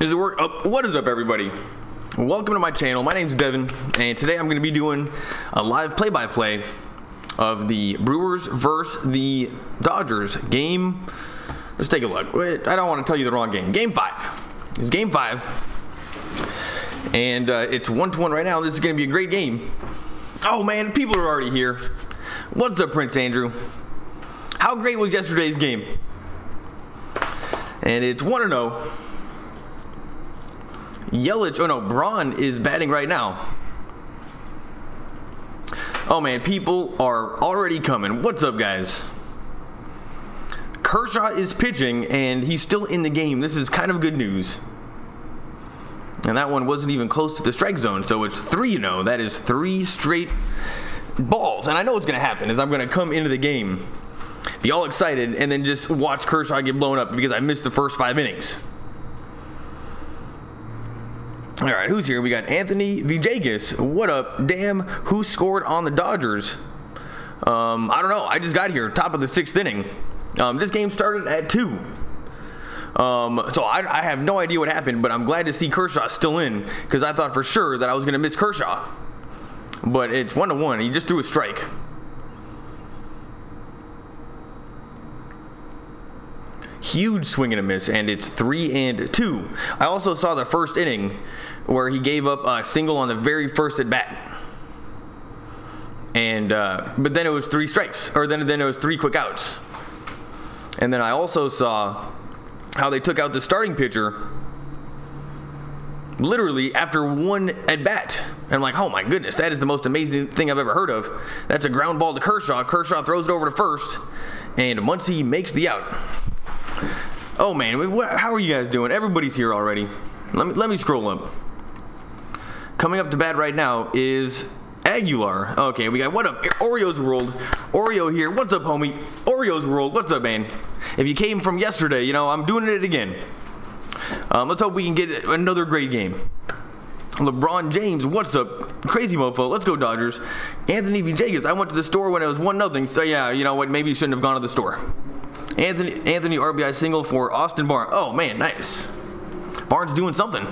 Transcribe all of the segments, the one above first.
Is it work? What is up, everybody? Welcome to my channel. My name's Devin, and today I'm going to be doing a live play-by-play of the Brewers versus the Dodgers game. Let's take a look. Wait, I don't want to tell you the wrong game. Game 5. It's Game 5, and it's 1-1 right now. This is going to be a great game. Oh man, people are already here. What's up, Prince Andrew? How great was yesterday's game? And it's 1-0. Yelich, oh no, Braun is batting right now. Oh man, people are already coming. What's up, guys? Kershaw is pitching and he's still in the game. This is kind of good news. And that one wasn't even close to the strike zone, so it's 3-0. That is 3 straight balls. And I know what's going to happen is I'm going to come into the game, be all excited, and then just watch Kershaw get blown up because I missed the first 5 innings. All right, who's here? We got Anthony Vijagas. What up? Damn, who scored on the Dodgers? I don't know. I just got here, top of the 6th inning. This game started at 2. So I have no idea what happened, but I'm glad to see Kershaw still in because I thought for sure that I was going to miss Kershaw. But it's 1-1. He just threw a strike. Huge swing and a miss, and it's 3-2. I also saw the first inning where he gave up a single on the very first at bat, and but then it was 3 strikes, or then it was 3 quick outs. And then I also saw how they took out the starting pitcher literally after 1 at bat. And I'm like, oh my goodness, that is the most amazing thing I've ever heard of. That's a ground ball to Kershaw. Kershaw throws it over to first, and Muncy makes the out. Oh man, how are you guys doing? Everybody's here already. Let me scroll up. Coming up to bat right now is Aguilar. Okay, we got, what up, Oreo's World. Oreo here. What's up, homie? Oreo's World. What's up, man? If you came from yesterday, you know, I'm doing it again. Let's hope we can get another great game. LeBron James, what's up? Crazy mofo. Let's go, Dodgers. Anthony Vijagas, I went to the store when it was 1-0. So yeah, you know what? Maybe you shouldn't have gone to the store. Anthony RBI single for Austin Barnes. Oh man, nice. Barnes doing something.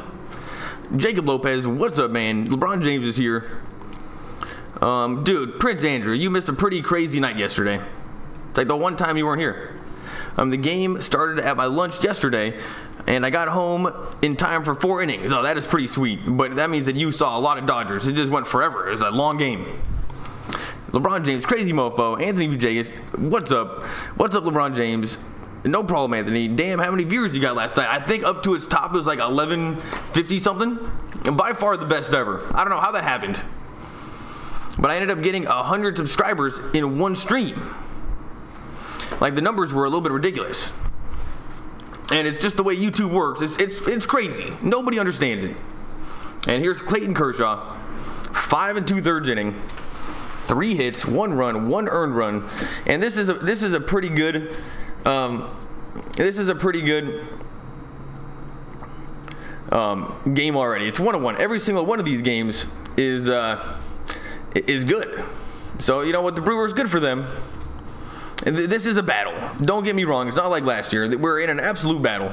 Jacob Lopez, what's up, man? LeBron James is here. Dude, Prince Andrew, you missed a pretty crazy night yesterday. It's like the one time you weren't here. The game started at my lunch yesterday, and I got home in time for 4 innings. Oh, that is pretty sweet. But that means that you saw a lot of Dodgers. It just went forever. It was a long game. LeBron James, crazy mofo. Anthony Vijagas, what's up? What's up, LeBron James? No problem, Anthony. Damn, how many viewers you got last night? I think up to its top it was like 1150 something. And by far the best ever. I don't know how that happened, but I ended up getting 100 subscribers in one stream. Like, the numbers were a little bit ridiculous. And it's just the way YouTube works. It's crazy. Nobody understands it. And here's Clayton Kershaw, 5 2/3 inning. 3 hits, 1 run, 1 earned run, and this is a pretty good game already. It's 1-1. Every single one of these games is good. So you know what, the Brewers, good for them. This is a battle. Don't get me wrong. It's not like last year. We're in an absolute battle.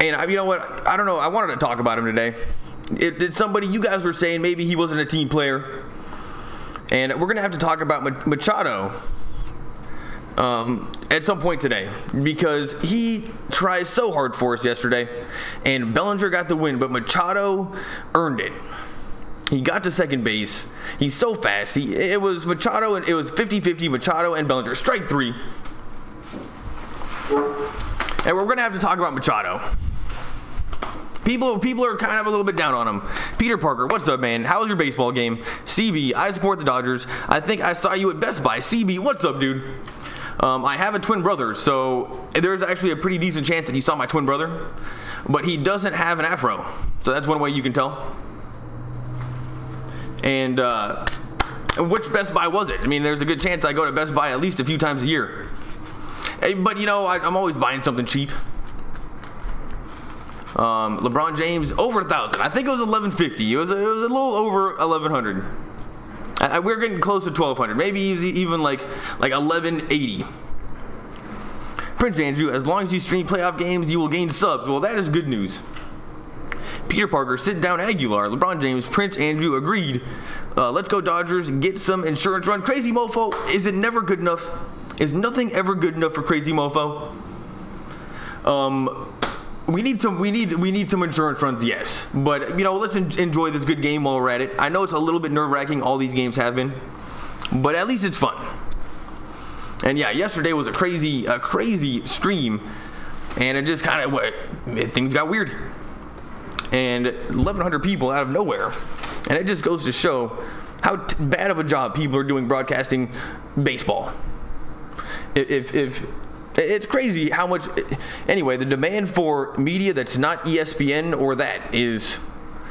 And you know what? I don't know. I wanted to talk about him today. It's somebody, you guys were saying maybe he wasn't a team player. And we're going to have to talk about Machado at some point today, because he tries so hard for us yesterday, and Bellinger got the win, but Machado earned it. He got to second base. He's so fast. It was Machado, and it was 50-50 Machado and Bellinger. Strike 3. And we're going to have to talk about Machado. People are kind of a little bit down on him. Peter Parker, what's up, man? How's your baseball game? CB, I support the Dodgers. I think I saw you at Best Buy. CB, what's up, dude? I have a twin brother, so there's actually a pretty decent chance that you saw my twin brother, but he doesn't have an afro, so that's one way you can tell. And which Best Buy was it? I mean, there's a good chance I go to Best Buy at least a few times a year. But you know, I'm always buying something cheap. LeBron James over 1,000. I think it was 1150. It was a little over 1100. We're getting close to 1200. Maybe even like 1180. Prince Andrew, as long as you stream playoff games, you will gain subs. Well, that is good news. Peter Parker, sit down Aguilar. LeBron James, Prince Andrew, agreed. Let's go Dodgers, get some insurance run. Crazy Mofo, is it never good enough? Is nothing ever good enough for Crazy Mofo? We need some insurance runs, yes. But, you know, let's enjoy this good game while we're at it. I know it's a little bit nerve-wracking, all these games have been. But at least it's fun. And yeah, yesterday was a crazy stream. And it just kind of, things got weird. And 1,100 people out of nowhere. And it just goes to show how bad of a job people are doing broadcasting baseball. If it's crazy how much. Anyway, the demand for media that's not ESPN or that is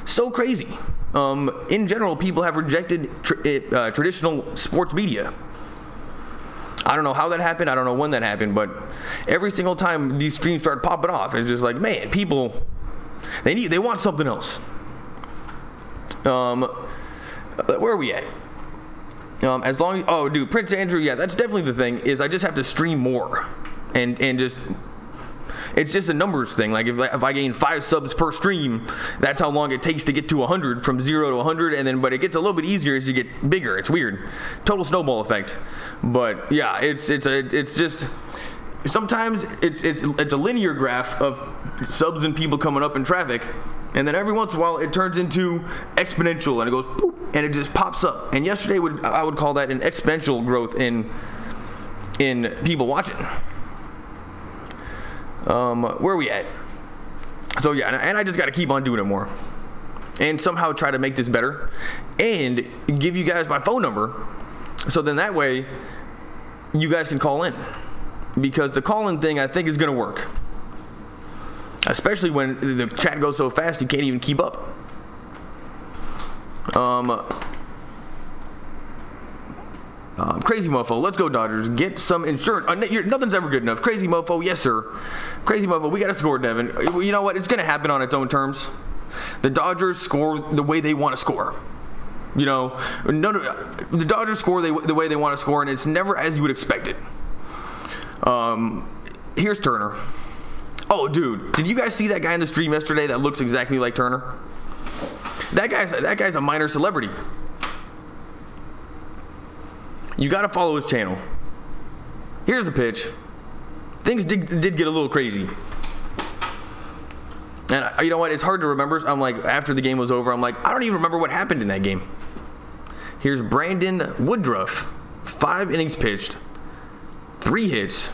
so crazy. In general, people have rejected traditional sports media. I don't know how that happened. I don't know when that happened, but every single time these streams start popping off, it's just like, man, people they want something else. Where are we at? As long as, oh dude, Prince Andrew, yeah, that's definitely the thing, is I just have to stream more. And just, it's just a numbers thing. Like if I gain 5 subs per stream, that's how long it takes to get to 100, from 0 to 100, and then, but it gets a little bit easier as you get bigger. It's weird. Total snowball effect. But yeah, it's just, sometimes it's a linear graph of subs and people coming up in traffic. And then every once in a while, it turns into exponential, and it goes boop, and it just pops up. And yesterday, I would call that an exponential growth in people watching. Where are we at? So yeah, and I just got to keep on doing it more, and somehow try to make this better, and give you guys my phone number, so then that way, you guys can call in, because the call-in thing I think is gonna work. Especially when the chat goes so fast you can't even keep up. Crazy Mofo, let's go Dodgers. Get some insurance. Nothing's ever good enough. Crazy Mofo, yes sir. Crazy Mofo, we got to score, Devin. You know what? It's going to happen on its own terms. The Dodgers score the way they want to score. You know, the Dodgers score the way they want to score, and it's never as you would expect it. Here's Turner. Oh, dude, did you guys see that guy in the stream yesterday that looks exactly like Turner? That guy's a minor celebrity. You got to follow his channel. Here's the pitch. Things did get a little crazy. And you know what? It's hard to remember. I'm like, after the game was over, I'm like, I don't even remember what happened in that game. Here's Brandon Woodruff. 5 innings pitched. 3 hits.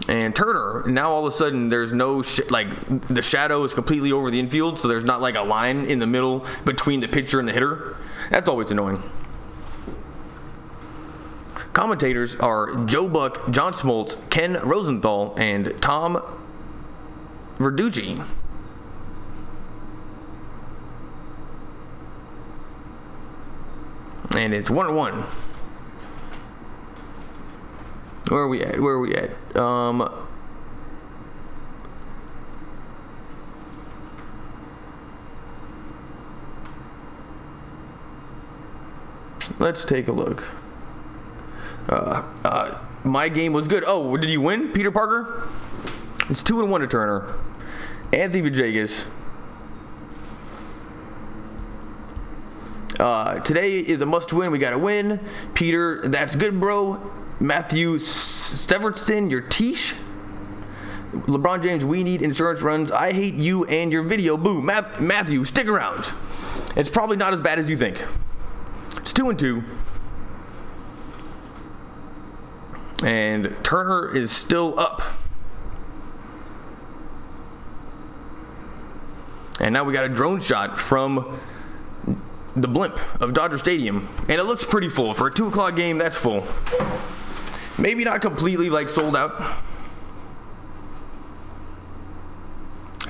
And Turner, now all of a sudden there's no like the shadow is completely over the infield, so there's not like a line in the middle between the pitcher and the hitter. That's always annoying. Commentators are Joe Buck, John Smoltz, Ken Rosenthal, and Tom Verducci. And it's 1-1. Where are we at? Let's take a look. My game was good. Oh, did you win, Peter Parker? It's 2-1 to Turner. Anthony Vajegas. Today is a must-win. We gotta win. Peter, that's good, bro. Matthew Stevertson, your Tish. LeBron James, we need insurance runs. I hate you and your video. Boo. Matthew, stick around. It's probably not as bad as you think. It's 2-2. And Turner is still up. And now we got a drone shot from the blimp of Dodger Stadium. And it looks pretty full. For a 2 o'clock game, that's full. Maybe not completely like sold out.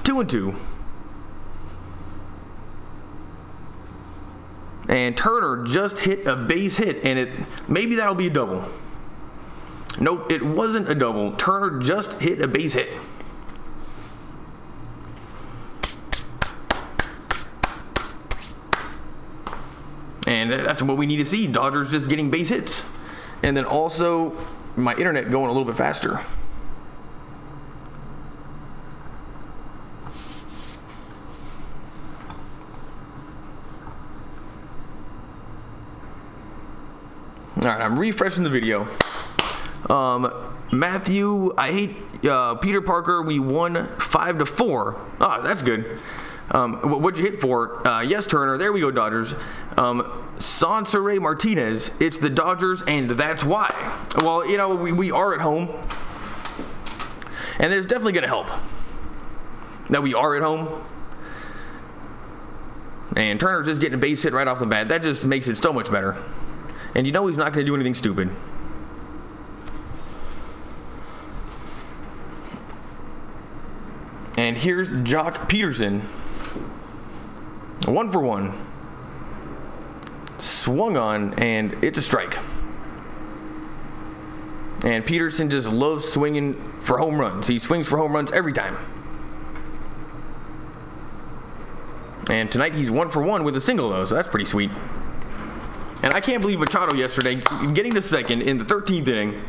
2-2. And Turner just hit a base hit, and maybe that'll be a double. Nope, it wasn't a double. Turner just hit a base hit. And that's what we need to see. Dodgers just getting base hits. And then also, my internet going a little bit faster. All right, I'm refreshing the video. Matthew, I hate Peter Parker. We won 5-4. Ah, that's good. What'd you hit for? Yes, Turner. There we go, Dodgers. Sansere Martinez. It's the Dodgers, and that's why. Well, you know, we are at home, and it's definitely going to help that we are at home. And Turner's just getting a base hit right off the bat. That just makes it so much better. And you know he's not going to do anything stupid. And here's Jock Peterson. 1 for 1. Swung on, and it's a strike. And Peterson just loves swinging for home runs. He swings for home runs every time. And tonight he's 1 for 1 with a single, though, so that's pretty sweet. And I can't believe Machado yesterday getting to second in the 13th inning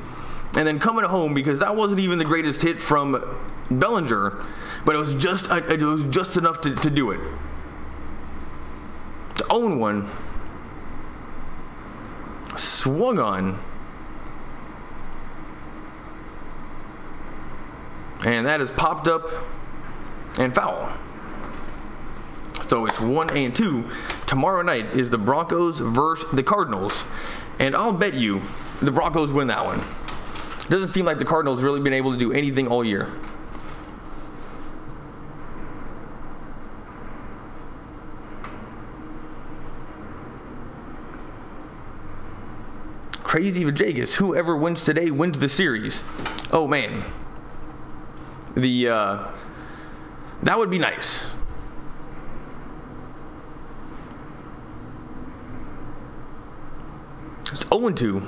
and then coming home, because that wasn't even the greatest hit from Bellinger, but it was just enough to do it. To own one. Swung on. And that is popped up and foul. So it's 1-2. Tomorrow night is the Broncos versus the Cardinals. And I'll bet you the Broncos win that one. Doesn't seem like the Cardinals really been able to do anything all year. Crazy Vegas. Whoever wins today wins the series. Oh man. That would be nice. It's 0-2.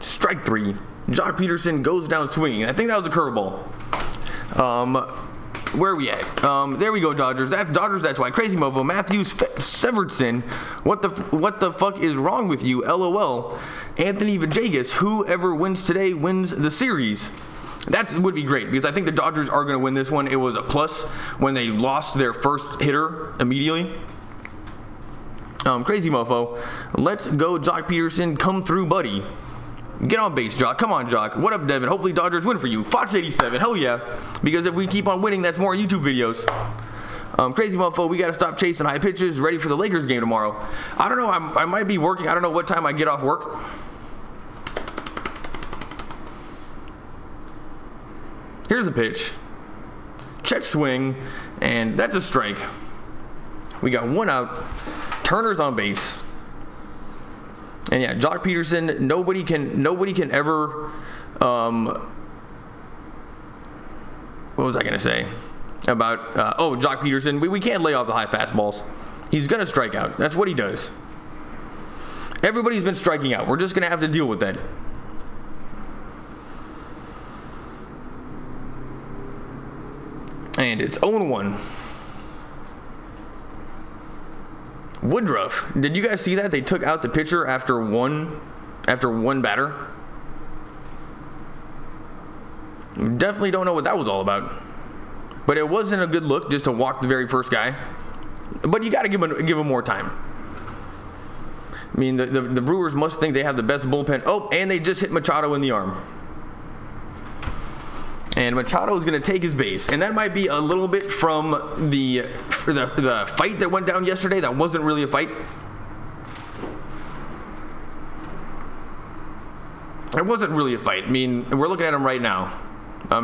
Strike 3. Jock Peterson goes down swinging. I think that was a curveball. Where are we at? There we go, Dodgers. Dodgers, that's why. Crazy Mofo. Matthews Severson. What the fuck is wrong with you? LOL. Anthony Vegas. Whoever wins today wins the series. That would be great, because I think the Dodgers are going to win this one. It was a plus when they lost their first hitter immediately. Crazy Mofo. Let's go, Jock Peterson. Come through, buddy. Get on base, Jock. Come on, Jock. What up, Devin? Hopefully Dodgers win for you. Fox87. Hell yeah. Because if we keep on winning, that's more YouTube videos. Crazy Mofo. We got to stop chasing high pitches. Ready for the Lakers game tomorrow. I don't know. I might be working. I don't know what time I get off work. Here's the pitch. Check swing. And that's a strike. We got 1 out. Turner's on base. And yeah, Jock Peterson, nobody can ever, what was I going to say about, Jock Peterson, we can't lay off the high fastballs. He's going to strike out. That's what he does. Everybody's been striking out. We're just going to have to deal with that. And it's 0-1. Woodruff. Did you guys see that? They took out the pitcher after one batter. Definitely don't know what that was all about. But it wasn't a good look just to walk the very first guy. But you got to give him more time. I mean, the Brewers must think they have the best bullpen. Oh, and they just hit Machado in the arm. And Machado is going to take his base, and that might be a little bit from the fight that went down yesterday. That wasn't really a fight. It wasn't really a fight. I mean, we're looking at him right now.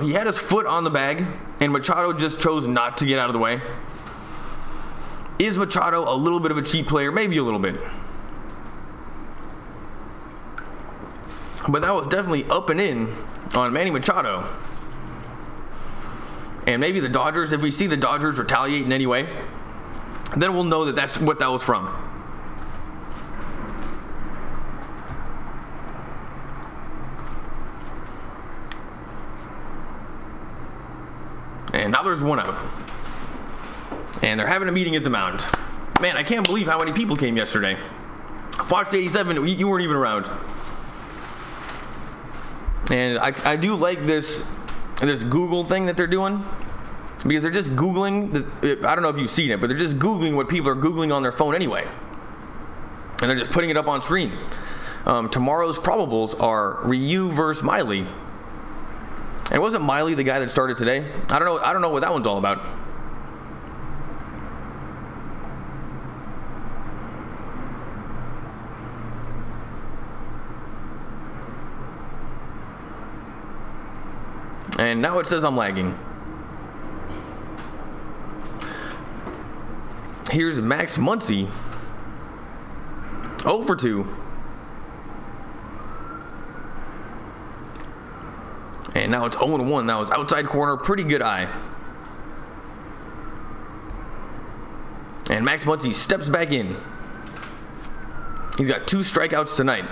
He had his foot on the bag, and Machado just chose not to get out of the way. Is Machado a little bit of a cheap player? Maybe a little bit. But that was definitely up and in on Manny Machado. And maybe the Dodgers, if we see the Dodgers retaliate in any way, then we'll know that that's what that was from. And now there's 1 out. And they're having a meeting at the mound. Man, I can't believe how many people came yesterday. Fox 87, you weren't even around. And I do like this Google thing that they're doing, because they're just Googling, I don't know if you've seen it, but they're just Googling what people are Googling on their phone anyway. And they're just putting it up on screen. Tomorrow's probables are Ryu versus Miley. And wasn't Miley the guy that started today? I don't know what that one's all about. And now it says I'm lagging. Here's Max Muncy. 0 for 2. And now it's 0-1. That was outside corner. Pretty good eye. And Max Muncy steps back in. He's got 2 strikeouts tonight.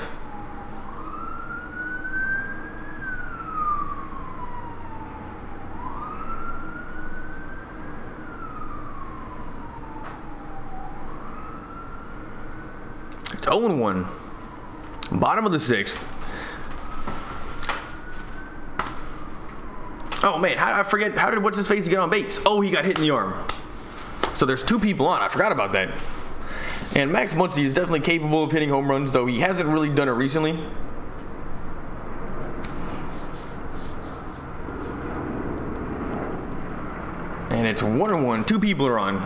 It's 0-1. Bottom of the 6th. Oh man, how did I forget? How did what's his face get on base? Oh, he got hit in the arm. So there's 2 people on. I forgot about that. And Max Muncy is definitely capable of hitting home runs, though he hasn't really done it recently. And it's 1-1. 2 people are on.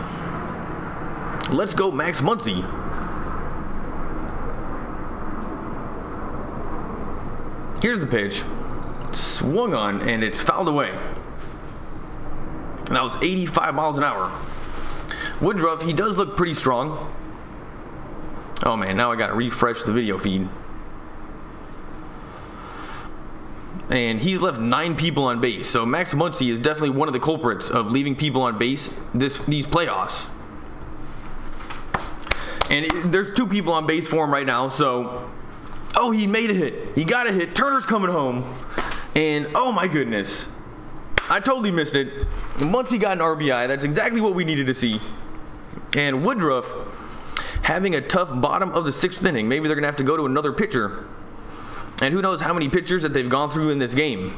Let's go, Max Muncy. Here's the pitch. Swung on, and it's fouled away. That was 85 miles an hour. Woodruff, he does look pretty strong. Oh man, now I gotta refresh the video feed. And he's left 9 people on base. So Max Muncy is definitely one of the culprits of leaving people on base these playoffs. And there's 2 people on base for him right now, so... Oh, he made a hit. He got a hit. Turner's coming home. And, oh my goodness. I totally missed it. Muncy got an RBI. That's exactly what we needed to see. And Woodruff having a tough bottom of the 6th inning. Maybe they're going to have to go to another pitcher. And who knows how many pitchers that they've gone through in this game.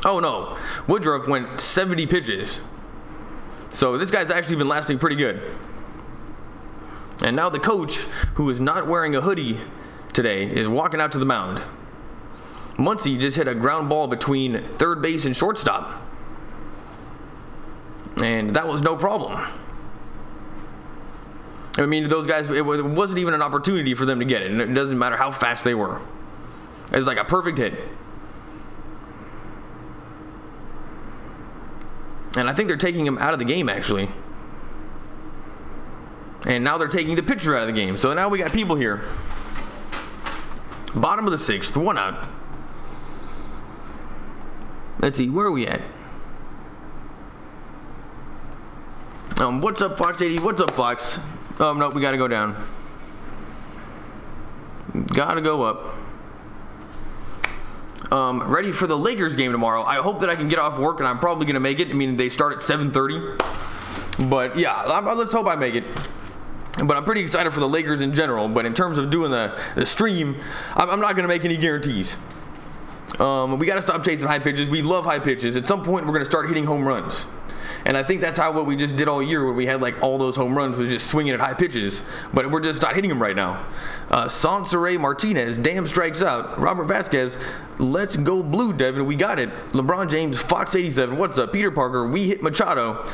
Oh no. Woodruff went 70 pitches. So this guy's actually been lasting pretty good. And now the coach, who is not wearing a hoodie today, is walking out to the mound. Muncy just hit a ground ball between third base and shortstop. And that was no problem. I mean, those guys, it wasn't even an opportunity for them to get it. And it doesn't matter how fast they were. It was like a perfect hit. And I think they're taking him out of the game, actually. And now they're taking the pitcher out of the game. So now we got people here. Bottom of the 6th, 1 out. Let's see, where are we at? What's up, Fox 80? What's up, Fox? Oh, no, we gotta go down. Gotta go up. Ready for the Lakers game tomorrow. I hope that I can get off work, and I'm probably gonna make it. I mean, they start at 7:30. But yeah, let's hope I make it. But I'm pretty excited for the Lakers in general. But in terms of doing the stream, I'm not gonna make any guarantees. We got to stop chasing high pitches. We love high pitches. At some point, we're going to start hitting home runs. And I think that's how what we just did all year when we had like all those home runs was just swinging at high pitches. But we're just not hitting them right now. Sansaray Martinez, damn, strikes out. Robert Vasquez, let's go blue, Devin. We got it. LeBron James, Fox 87, what's up? Peter Parker, we hit Machado.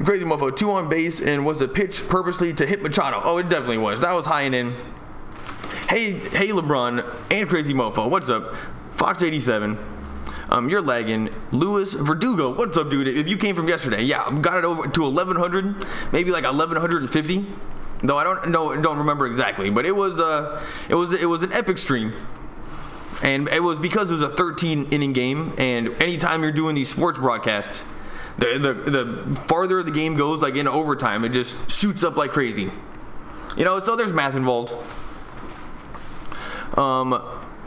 Crazy mofo, 2 on base, and was the pitch purposely to hit Machado? Oh, it definitely was. That was high and in. Hey LeBron and Crazy Mofo, what's up? Fox 87, you're lagging. Luis Verdugo, what's up, dude? If you came from yesterday, yeah, got it over to 1100, maybe like 1150. Though I don't remember exactly, but it was an epic stream, and it was because it was a 13-inning game. And anytime you're doing these sports broadcasts, the farther the game goes, like in overtime, it just shoots up like crazy. You know, so there's math involved.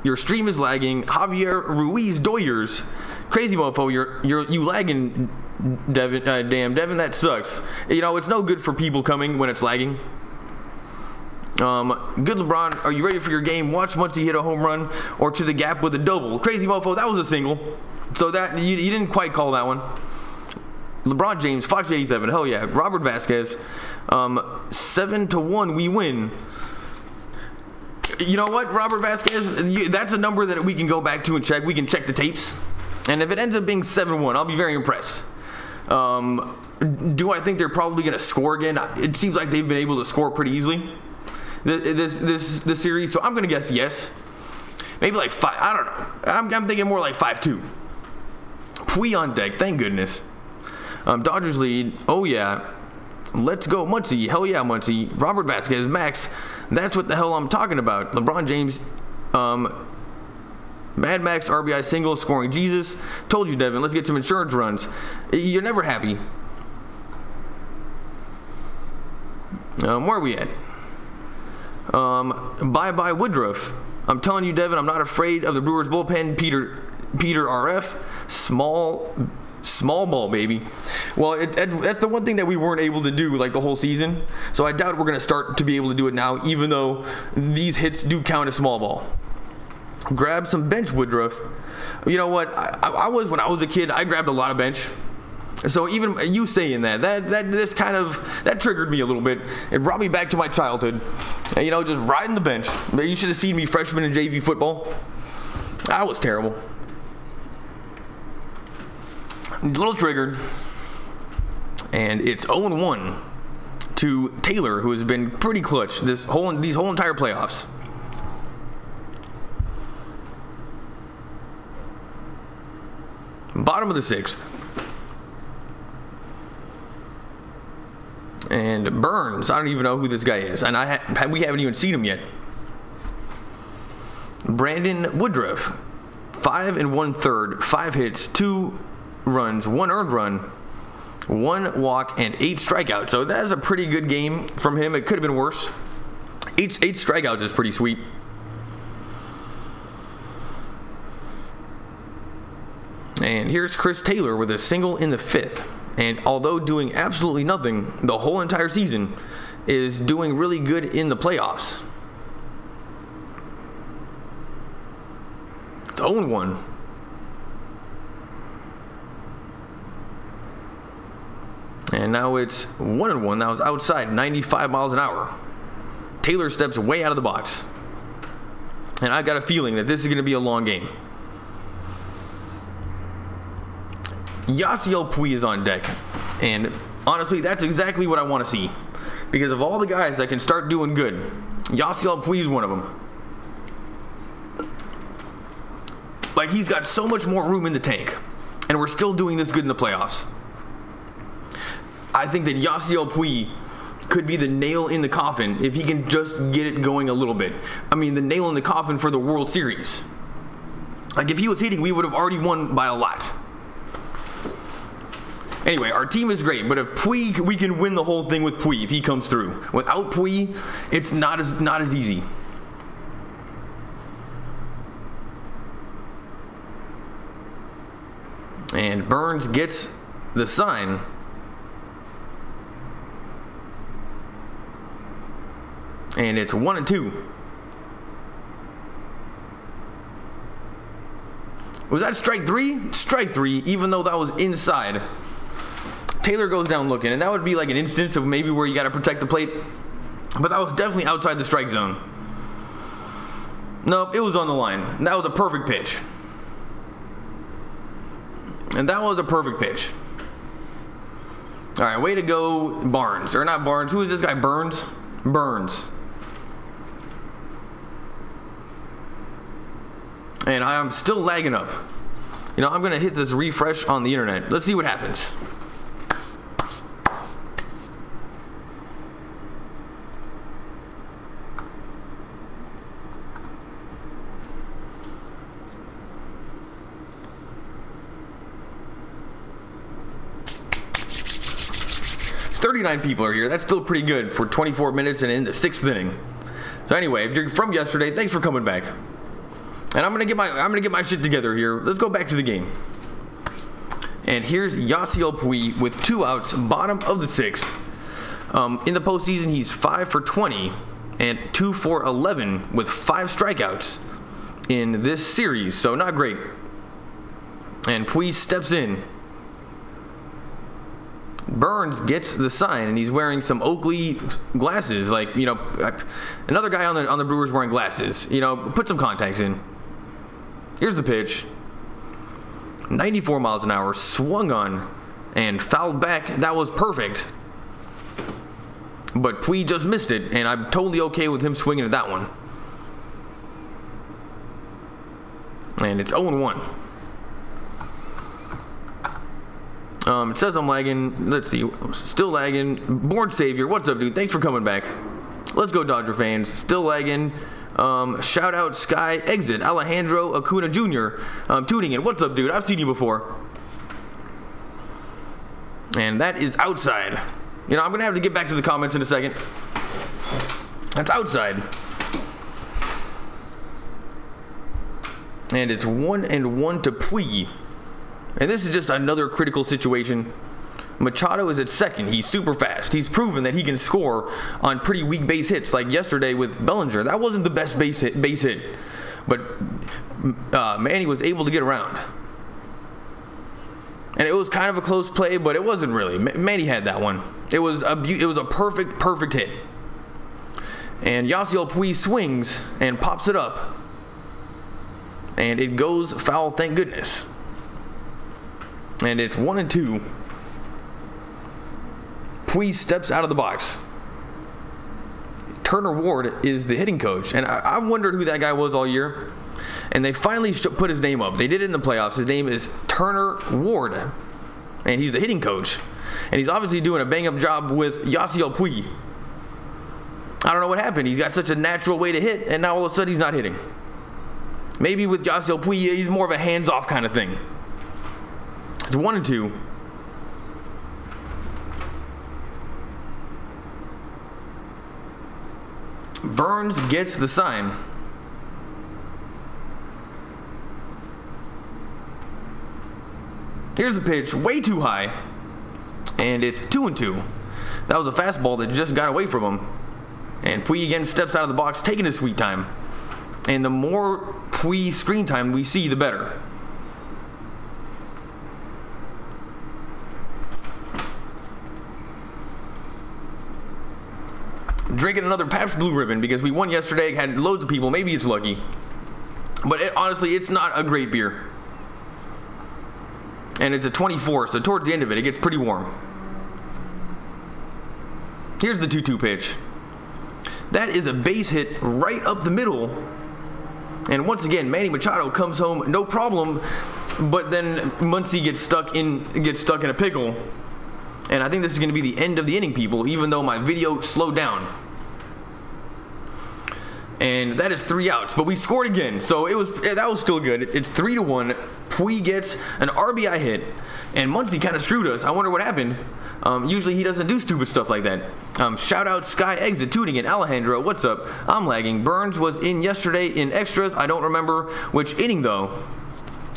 Your stream is lagging. Javier Ruiz Doyers Crazy mofo, you lagging, Devin. Damn, Devin, that sucks. You know, it's no good for people coming when it's lagging. Good LeBron, are you ready for your game? Watch Muncy hit a home run or to the gap with a double. Crazy mofo, that was a single. So that you didn't quite call that one. LeBron James, Fox 87, hell yeah. Robert Vasquez, 7-1, we win. You know what, Robert Vasquez, that's a number that we can go back to and check. We can check the tapes. And if it ends up being 7-1, I'll be very impressed. Do I think they're probably going to score again? It seems like they've been able to score pretty easily this series. So I'm going to guess yes. Maybe like 5. I don't know. I'm thinking more like 5-2. Pui on deck. Thank goodness. Dodgers lead. Oh, yeah. Let's go, Muncy. Hell yeah, Muncy. Robert Vasquez. Max. That's what the hell I'm talking about. LeBron James. Mad Max RBI single scoring Jesus. Told you, Devin. Let's get some insurance runs. You're never happy. Where are we at? Bye Woodruff. I'm telling you, Devin, I'm not afraid of the Brewers bullpen. Peter RF. Small ball, baby. Well, that's the one thing that we weren't able to do like the whole season. So I doubt we're going to start to be able to do it now, even though these hits do count as small ball. Grab some bench, Woodruff. You know what? I was, when I was a kid, I grabbed a lot of bench. So even you saying that triggered me a little bit. It brought me back to my childhood. And, you know, just riding the bench. You should have seen me freshman in JV football. I was terrible. A little triggered. And it's 0-1 to Taylor, who has been pretty clutch these whole entire playoffs. Bottom of the 6th. And Burns, I don't even know who this guy is. And we haven't even seen him yet. Brandon Woodruff, 5 1/3, 5 hits, 2 runs, 1 earned run, 1 walk, and 8 strikeouts. So that is a pretty good game from him. It could have been worse. 8 strikeouts is pretty sweet. And here's Chris Taylor with a single in the 5th. And although doing absolutely nothing the whole entire season, is doing really good in the playoffs. It's 0-1. And now it's 1-1. That was outside, 95 miles an hour. Taylor steps way out of the box. And I've got a feeling that this is going to be a long game. Yasiel Puig is on deck, and honestly, that's exactly what I want to see. Because of all the guys that can start doing good, Yasiel Puig is one of them. Like, he's got so much more room in the tank, and we're still doing this good in the playoffs. I think that Yasiel Puig could be the nail in the coffin if he can just get it going a little bit. I mean, the nail in the coffin for the World Series. Like, if he was hitting, we would have already won by a lot. Anyway, our team is great, but if Puig, we can win the whole thing with Puig if he comes through. Without Puig, it's not as easy. And Burns gets the sign. And it's 1-2. Was that strike 3? Strike 3, even though that was inside. Taylor goes down looking, and that would be like an instance of maybe where you got to protect the plate. But that was definitely outside the strike zone. Nope, it was on the line. That was a perfect pitch. And that was a perfect pitch. All right, way to go, Barnes. Or not Barnes. Who is this guy? Burns? Burns. And I'm still lagging up. You know, I'm going to hit this refresh on the internet. Let's see what happens. .39 people are here. That's still pretty good for 24 minutes and in the 6th inning. So anyway, if you're from yesterday, thanks for coming back. And I'm gonna get my shit together here. Let's go back to the game. And here's Yasiel Puig with 2 outs, bottom of the 6th. In the postseason, he's 5 for 20 and 2 for 11 with 5 strikeouts in this series, so not great. And Puig steps in. Burns gets the sign, and he's wearing some Oakley glasses. Like, you know, another guy on the Brewers wearing glasses. You know, put some contacts in. Here's the pitch. 94 miles an hour, swung on, and fouled back. That was perfect. But Puig just missed it, and I'm totally okay with him swinging at that one. And it's 0-1. It says I'm lagging. Let's see. Still lagging. Born Savior. What's up, dude? Thanks for coming back. Let's go, Dodger fans. Still lagging. Shout out Sky Exit. Alejandro Acuna Jr. Tuning in. What's up, dude? I've seen you before. And that is outside. You know, I'm going to have to get back to the comments in a second. That's outside. And it's 1-1 to Puig. And this is just another critical situation. Machado is at second. He's super fast. He's proven that he can score on pretty weak base hits, like yesterday with Bellinger. That wasn't the best base hit, but Manny was able to get around. And it was kind of a close play, but it wasn't really. Manny had that one. It was a perfect hit. And Yasiel Puig swings and pops it up, and it goes foul. Thank goodness. And it's 1-2. Puig steps out of the box. Turner Ward is the hitting coach, and I wondered who that guy was all year. And they finally put his name up. They did it in the playoffs. His name is Turner Ward, and he's the hitting coach. And he's obviously doing a bang-up job with Yasiel Puig. I don't know what happened. He's got such a natural way to hit, and now all of a sudden he's not hitting. Maybe with Yasiel Puig, he's more of a hands-off kind of thing. It's 1-2. Burns gets the sign. Here's the pitch, way too high, and it's 2-2. That was a fastball that just got away from him. And Puig again steps out of the box, taking his sweet time. And the more Puig screen time we see, the better. Drinking another Pabst Blue Ribbon because we won yesterday, had loads of people. Maybe it's lucky, but honestly, it's not a great beer. And it's a 24, so towards the end of it, it gets pretty warm. Here's the 2-2 pitch. That is a base hit right up the middle. And once again, Manny Machado comes home no problem, but then Muncy gets stuck in a pickle. And I think this is going to be the end of the inning, people, even though my video slowed down. And that is 3 outs, but we scored again, so that was still good. It's 3-1. Puig gets an RBI hit, and Muncy kind of screwed us. I wonder what happened. Usually he doesn't do stupid stuff like that. Shout out Sky Exit Tuning in. Alejandro, what's up? I'm lagging. Burns was in yesterday in extras. I don't remember which inning though.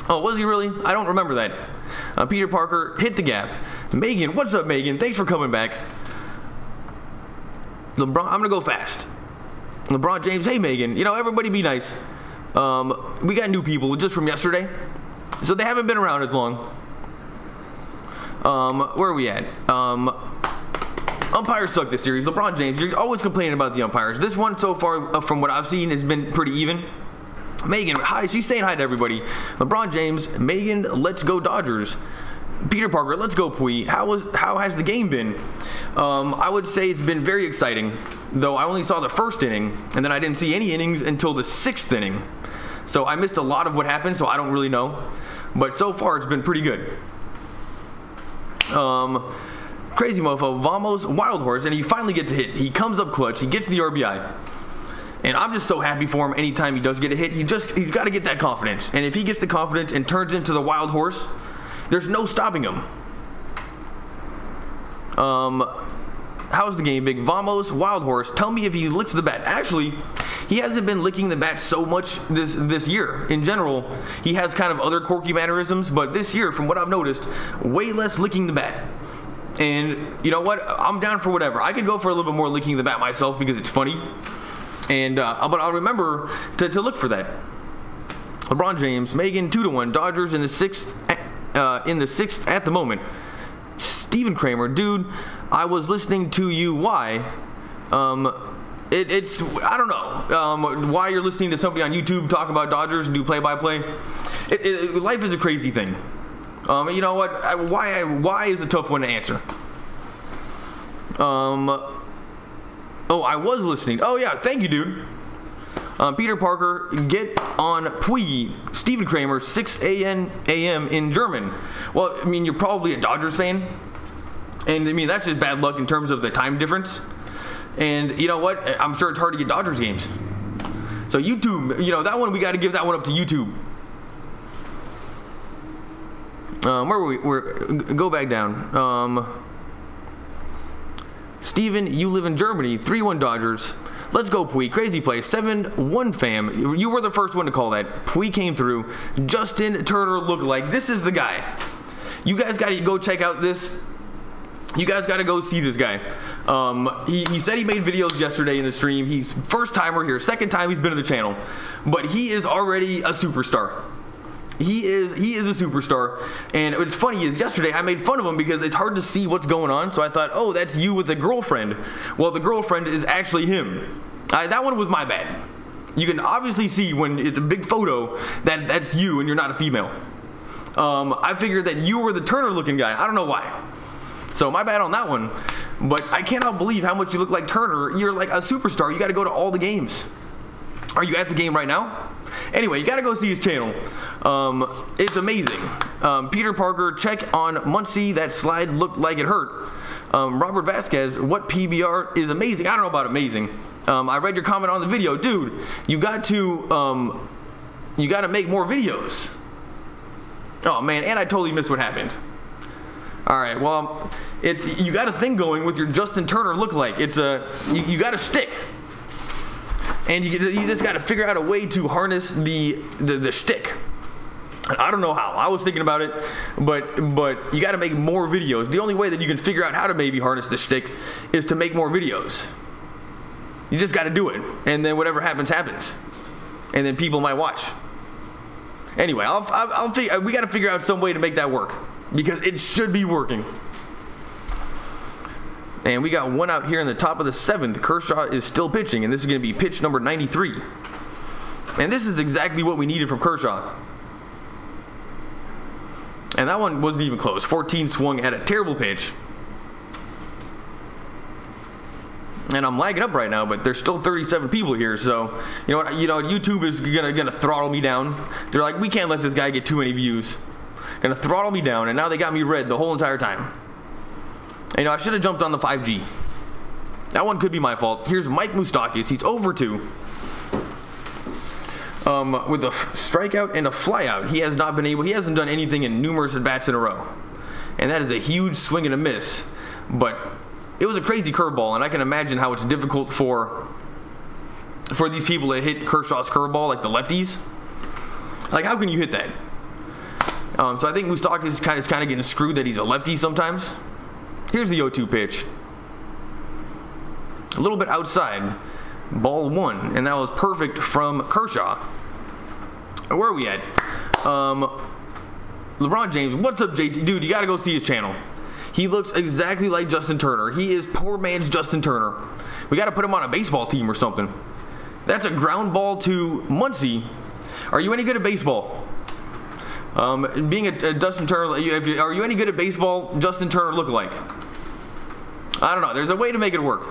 Oh, was he really? I don't remember that. Peter Parker hit the gap. Megan, what's up, Megan? Thanks for coming back. LeBron, I'm gonna go fast. LeBron James, hey Megan, you know, everybody be nice. We got new people just from yesterday, so they haven't been around as long. Where are we at? Umpires suck this series. LeBron James, you're always complaining about the umpires. This one so far, from what I've seen, has been pretty even. Megan, hi, she's saying hi to everybody. LeBron James, Megan, let's go Dodgers. Peter Parker, let's go Puig. How has the game been? I would say it's been very exciting, though I only saw the first inning, and then I didn't see any innings until the 6th inning. So I missed a lot of what happened, so I don't really know. But so far, it's been pretty good. Crazy mofo, Vamos, Wild Horse, and he finally gets a hit. He comes up clutch, he gets the RBI. And I'm just so happy for him anytime he does get a hit. He's got to get that confidence. And if he gets the confidence and turns into the Wild Horse, there's no stopping him. How's the game, Big? Vamos, Wild Horse. Tell me if he licks the bat. Actually, he hasn't been licking the bat so much this year. In general, he has kind of other quirky mannerisms, but this year, from what I've noticed, way less licking the bat. And you know what? I'm down for whatever. I could go for a little bit more licking the bat myself because it's funny. And but I'll remember to look for that. LeBron James, Megan 2-1, Dodgers in the sixth at the moment. Stephen Kramer, dude, I was listening to you. Why? It's I don't know why you're listening to somebody on YouTube talk about Dodgers and do play-by-play. Life is a crazy thing. You know what? Why is a tough one to answer. Oh, I was listening. Oh yeah, thank you, dude. Peter Parker, get on Pui. Stephen Kramer, 6 a.m. in German. Well, I mean, you're probably a Dodgers fan. And I mean, that's just bad luck in terms of the time difference. And you know what? I'm sure it's hard to get Dodgers games. So YouTube, you know, that one, we got to give that one up to YouTube. Where were we? Go back down. Steven, you live in Germany. 3-1 Dodgers. Let's go, Pui. Crazy play. 7-1 fam. You were the first one to call that. Pui came through. Justin Turner lookalike. This is the guy. You guys got to go check out this. You guys got to go see this guy. He said he made videos yesterday in the stream. He's first timer here. Second time he's been on the channel. But he is already a superstar. He is a superstar. And what's funny is yesterday I made fun of him because it's hard to see what's going on. So I thought, oh, that's you with a girlfriend. Well, the girlfriend is actually him. That one was my bad. You can obviously see when it's a big photo that that's you and you're not a female. I figured that you were the Turner looking guy. I don't know why. So my bad on that one. But I cannot believe how much you look like Turner. You're like a superstar. You got to go to all the games. Are you at the game right now? Anyway, you got to go see his channel. It's amazing. Peter Parker, check on Muncie. That slide looked like it hurt. Robert Vasquez, what PBR is amazing. I don't know about amazing. I read your comment on the video. Dude, you got to make more videos. Oh, man, and I totally missed what happened. All right, well, you got a thing going with your Justin Turner lookalike. It's you got a stick. And you just got to figure out a way to harness the stick. I don't know how. I was thinking about it, but you got to make more videos. The only way that you can figure out how to maybe harness the stick is to make more videos. You just got to do it, and then whatever happens, happens, and then people might watch. Anyway, we got to figure out some way to make that work because it should be working. And we got one out here in the top of the 7th. Kershaw is still pitching, and this is going to be pitch number 93. And this is exactly what we needed from Kershaw. And that one wasn't even close. 14 swung at a terrible pitch. And I'm lagging up right now, but there's still 37 people here. So, you know what? YouTube is gonna throttle me down. They're like, we can't let this guy get too many views. Gonna throttle me down, and now they got me red the whole entire time. You know, I should have jumped on the 5G. That one could be my fault. Here's Mike Moustakas. He's over 2. With a strikeout and a flyout. He hasn't done anything in numerous at-bats in a row. And that is a huge swing and a miss. But it was a crazy curveball, and I can imagine how it's difficult for these people to hit Kershaw's curveball, like the lefties. Like, how can you hit that? So I think Moustakas is kind of getting screwed that he's a lefty sometimes. Here's the 0-2 pitch. A little bit outside. Ball 1. And that was perfect from Kershaw. Where are we at? LeBron James. What's up, JT? Dude, you got to go see his channel. He looks exactly like Justin Turner. He is poor man's Justin Turner. We got to put him on a baseball team or something. That's a ground ball to Muncie. Are you any good at baseball? Being a Justin Turner, are you any good at baseball? Justin Turner lookalike. I don't know. There's a way to make it work.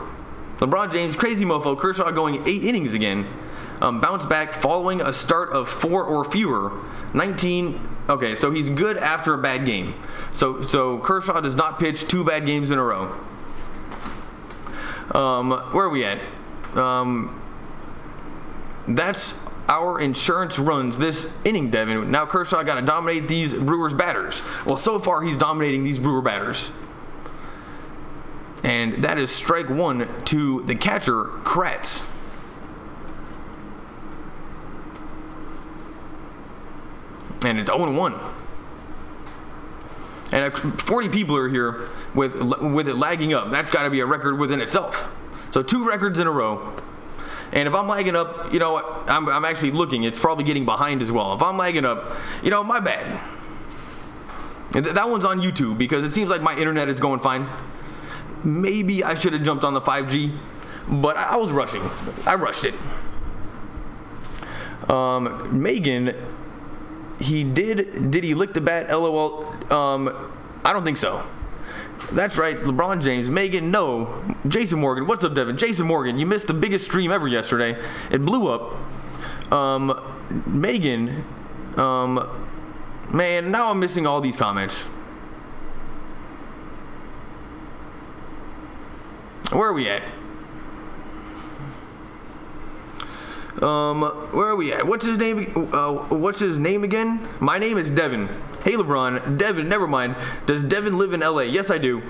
LeBron James, crazy mofo. Kershaw going 8 innings again. Bounce back following a start of 4 or fewer. 19. Okay, so he's good after a bad game. So Kershaw does not pitch 2 bad games in a row. Where are we at? That's our insurance runs this inning, Devin. Now Kershaw got to dominate these Brewers batters. Well, so far he's dominating these Brewer batters. And that is strike 1 to the catcher, Kratz. And it's 0-1. And 40 people are here with it lagging up. That's got to be a record within itself. So 2 records in a row. And if I'm lagging up, you know what? I'm actually looking. It's probably getting behind as well. If I'm lagging up, you know, my bad. And that one's on YouTube because it seems like my internet is going fine. Maybe I should have jumped on the 5G, but I was rushing. I rushed it. Megan, did he lick the bat? LOL. I don't think so. That's right, LeBron James. Megan, no. Jason Morgan, what's up, Devin? Jason Morgan, you missed the biggest stream ever yesterday. It blew up. Megan, man, now I'm missing all these comments. Where are we at? Where are we at? What's his name? What's his name again? My name is Devin. Hey, LeBron. Devin, never mind. Does Devin live in LA? Yes, I do.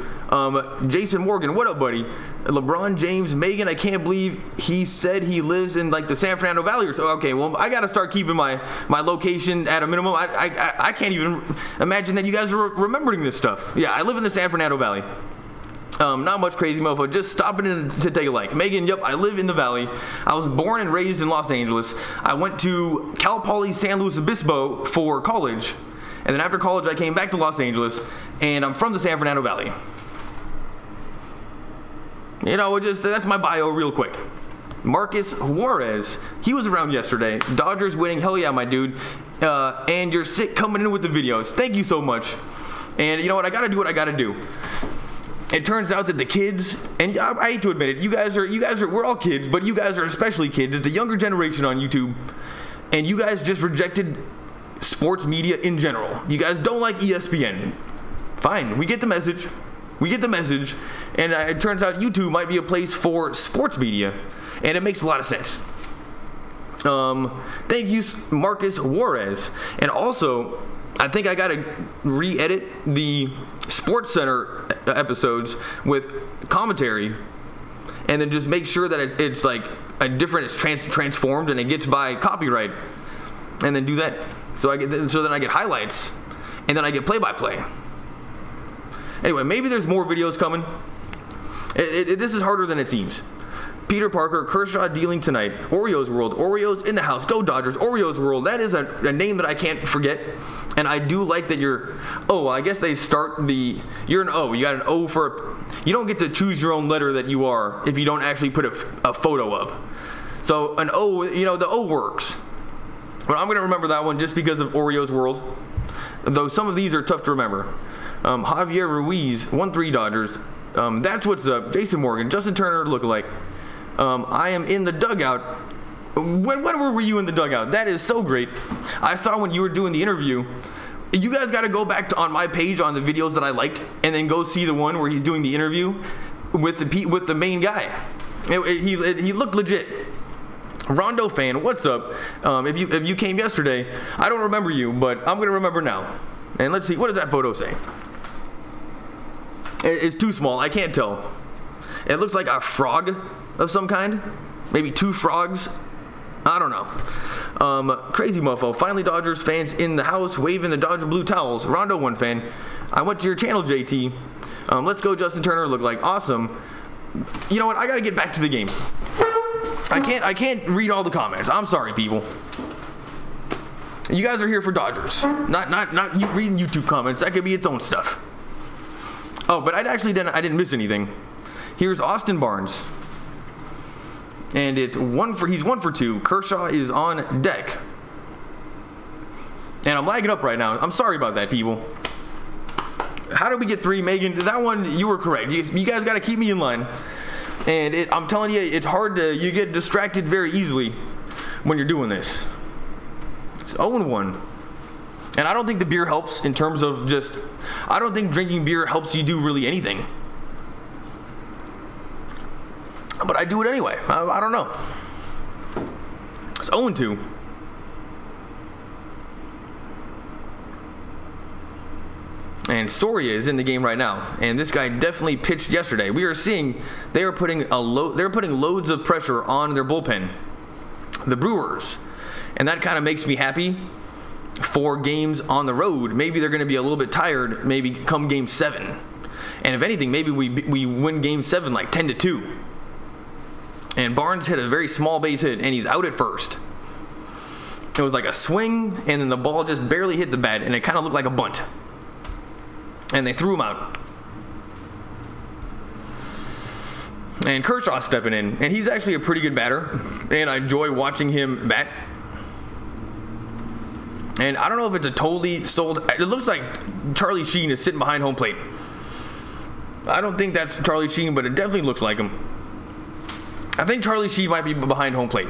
Jason Morgan, what up, buddy? LeBron James, Megan, I can't believe he said he lives in like the San Fernando Valley or so. Okay, well, I gotta start keeping my location at a minimum. I can't even imagine that you guys are remembering this stuff. Yeah, I live in the San Fernando Valley. Not much crazy mofo, just stopping in to take a like. Megan, yep, I live in the Valley. I was born and raised in Los Angeles. I went to Cal Poly San Luis Obispo for college. And then after college, I came back to Los Angeles, and I'm from the San Fernando Valley. You know, that's my bio real quick. Marcus Juarez, he was around yesterday. Dodgers winning, hell yeah, my dude. And you're sick coming in with the videos. Thank you so much. And you know what, I gotta do what I gotta do. It turns out that the kids, and I hate to admit it, you guys are, we're all kids, but you guys are especially kids. It's the younger generation on YouTube, and you guys just rejected sports media in general. You guys don't like ESPN. Fine, we get the message. We get the message, and it turns out YouTube might be a place for sports media, and it makes a lot of sense. Thank you, Marcus Juarez. And also, I think I gotta re-edit the Sports Center episodes with commentary, and then just make sure that it's like a different, it's transformed, and it gets by copyright, and then do that. So then I get highlights, and then I get play-by-play. Anyway, maybe there's more videos coming. This is harder than it seems. Peter Parker, Kershaw dealing tonight. Oreos World, Oreos in the house. Go Dodgers, Oreos World. That is a name that I can't forget. And I do like that you're, oh, I guess they start the, you're an O. You got an O for, you don't get to choose your own letter that you are if you don't actually put a photo up. So an O, you know, the O works. But I'm going to remember that one just because of Oreos World. Though some of these are tough to remember. Javier Ruiz, 1-3 Dodgers. That's what's up. Jason Morgan, Justin Turner lookalike. I am in the dugout. When were you in the dugout? That is so great. I saw when you were doing the interview. You guys got to go back on my page on the videos that I liked, and then go see the one where he's doing the interview with the main guy. He looked legit. Rondo fan, what's up? If you came yesterday, I don't remember you, but I'm gonna remember now. And let's see, what does that photo say? It's too small. I can't tell. It looks like a frog of some kind. Maybe 2 frogs. I don't know. Crazy mofo. Finally, Dodgers fans in the house waving the Dodger blue towels. Rondo 1 fan. I went to your channel, JT. Let's go, Justin Turner. Look like awesome. You know what? I got to get back to the game. I can't read all the comments. I'm sorry, people. You guys are here for Dodgers. Not you reading YouTube comments. That could be its own stuff. Oh, but I didn't miss anything. Here's Austin Barnes. And he's 1 for 2. Kershaw is on deck. And I'm lagging up right now. I'm sorry about that, people. How did we get 3, Megan? That one, you were correct. You guys got to keep me in line. And I'm telling you, it's hard you get distracted very easily when you're doing this. It's 0-1. And I don't think the beer helps in terms of I don't think drinking beer helps you do really anything. But I do it anyway. I don't know. It's 0-2. And Soria is in the game right now, and this guy definitely pitched yesterday. We are seeing they are putting loads of pressure on their bullpen, the Brewers, and that kind of makes me happy. 4 games on the road. Maybe they're going to be a little bit tired, maybe come game 7. And if anything, maybe we win game 7 like 10-2. And Barnes hit a very small base hit, and he's out at first. It was like a swing, and then the ball just barely hit the bat, and it kind of looked like a bunt. And they threw him out. And Kershaw's stepping in, and he's actually a pretty good batter, and I enjoy watching him bat. And I don't know if it's a totally sold. It looks like Charlie Sheen is sitting behind home plate. I don't think that's Charlie Sheen, but it definitely looks like him. I think Charlie Sheen might be behind home plate.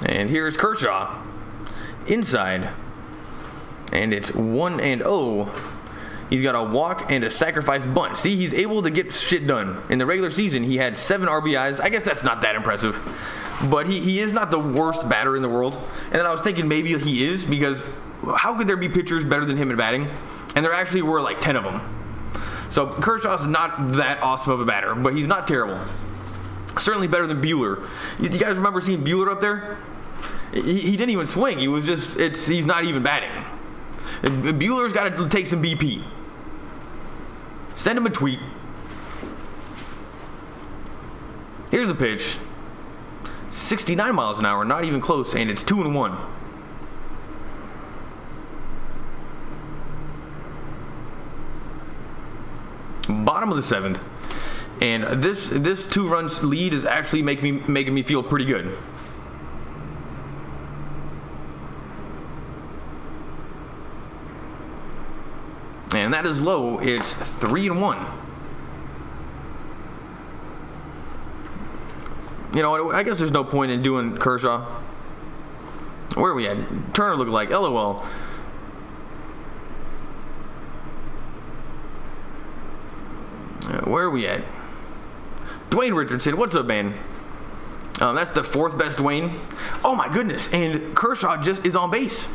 And here's Kershaw inside, and it's 1-0. He's got a walk and a sacrifice bunt. See, he's able to get shit done. In the regular season, he had 7 RBIs. I guess that's not that impressive, but he is not the worst batter in the world. And then I was thinking maybe he is, because how could there be pitchers better than him at batting? And there actually were like 10 of them. So Kershaw's not that awesome of a batter, but he's not terrible. Certainly better than Buehler. You guys remember seeing Buehler up there? He didn't even swing. He was just, he's not even batting. Buehler's got to take some BP. Send him a tweet. Here's the pitch. 69 miles an hour, not even close, and it's 2-1. Bottom of the 7th, and this 2-run lead is actually making me feel pretty good. And that is low. It's 3-1. You know what? I guess there's no point in doing Kershaw. Where are we at? Turner looked like LOL. Where are we at? Dwayne Richardson, what's up, man? That's the 4th best Dwayne. Oh my goodness! And Kershaw just is on base.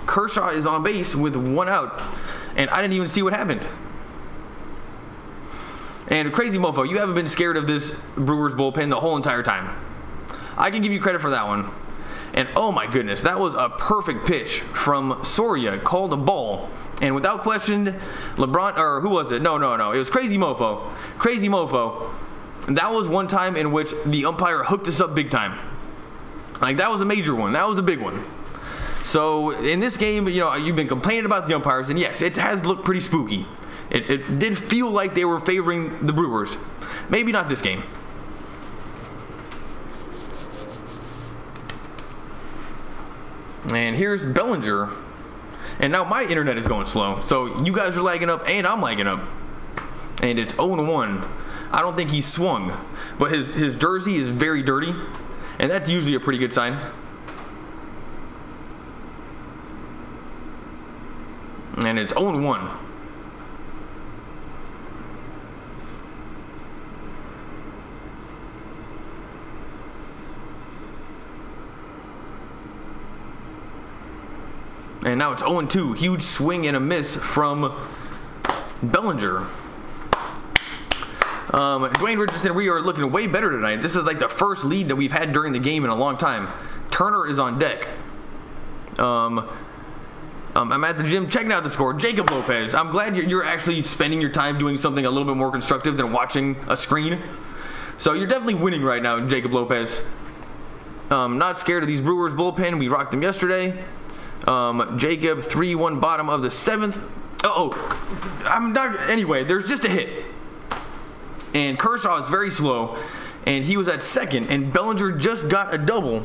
Kershaw is on base with 1 out, and I didn't even see what happened. And crazy mofo, you haven't been scared of this Brewers bullpen the whole entire time. I can give you credit for that one. And oh my goodness, that was a perfect pitch from Soria, called a ball. And without question, LeBron, or who was it? No, it was Crazy Mofo. Crazy Mofo. That was one time in which the umpire hooked us up big time. Like, that was a major one. That was a big one. So in this game, you know, you've been complaining about the umpires, and yes, it has looked pretty spooky. It did feel like they were favoring the Brewers. Maybe not this game. And here's Bellinger. And now my internet is going slow. So you guys are lagging up and I'm lagging up. And it's 0-1. I don't think he swung. But his jersey is very dirty. And that's usually a pretty good sign. And it's 0-1. And now it's 0-2. Huge swing and a miss from Bellinger. Dwayne Richardson, we are looking way better tonight. This is like the first lead that we've had during the game in a long time. Turner is on deck. I'm at the gym checking out the score. Jacob Lopez. I'm glad you're actually spending your time doing something a little bit more constructive than watching a screen. So you're definitely winning right now, Jacob Lopez. Not scared of these Brewers bullpen. We rocked them yesterday. Jacob, 3-1 bottom of the 7th. I'm not. Anyway, there's just a hit. And Kershaw is very slow. And he was at second. And Bellinger just got a double.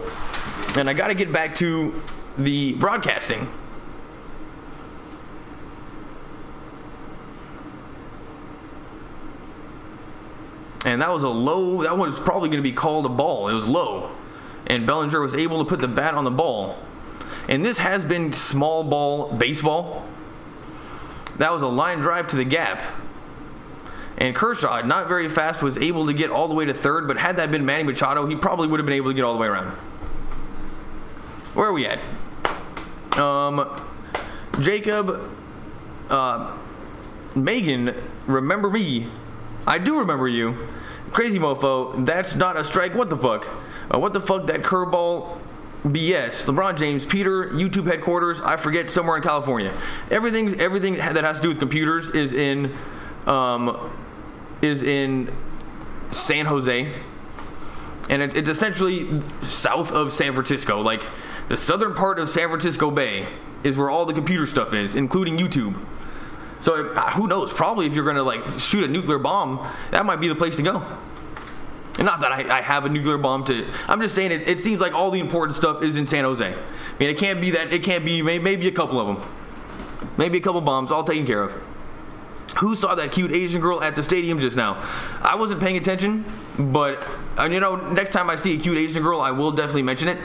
And I got to get back to the broadcasting. And that was a low. That one was probably going to be called a ball. It was low. And Bellinger was able to put the bat on the ball. And this has been small ball baseball. That was a line drive to the gap. And Kershaw, not very fast, was able to get all the way to third. But had that been Manny Machado, he probably would have been able to get all the way around. Where are we at? Jacob, Megan, remember me. I do remember you. Crazy mofo, that's not a strike. What the fuck? What the fuck? That curveball BS. LeBron James, Peter, YouTube headquarters, I forget, somewhere in California. Everything that has to do with computers is in San Jose. And it's essentially south of San Francisco. Like, the southern part of San Francisco Bay is where all the computer stuff is, including YouTube. So who knows? Probably if you're gonna like shoot a nuclear bomb, that might be the place to go. And not that I have a nuclear bomb to. I'm just saying it seems like all the important stuff is in San Jose. I mean, it can't be that. It can't be maybe a couple of them, maybe a couple bombs, all taken care of. Who saw that cute Asian girl at the stadium just now? I wasn't paying attention, but you know, next time I see a cute Asian girl, I will definitely mention it.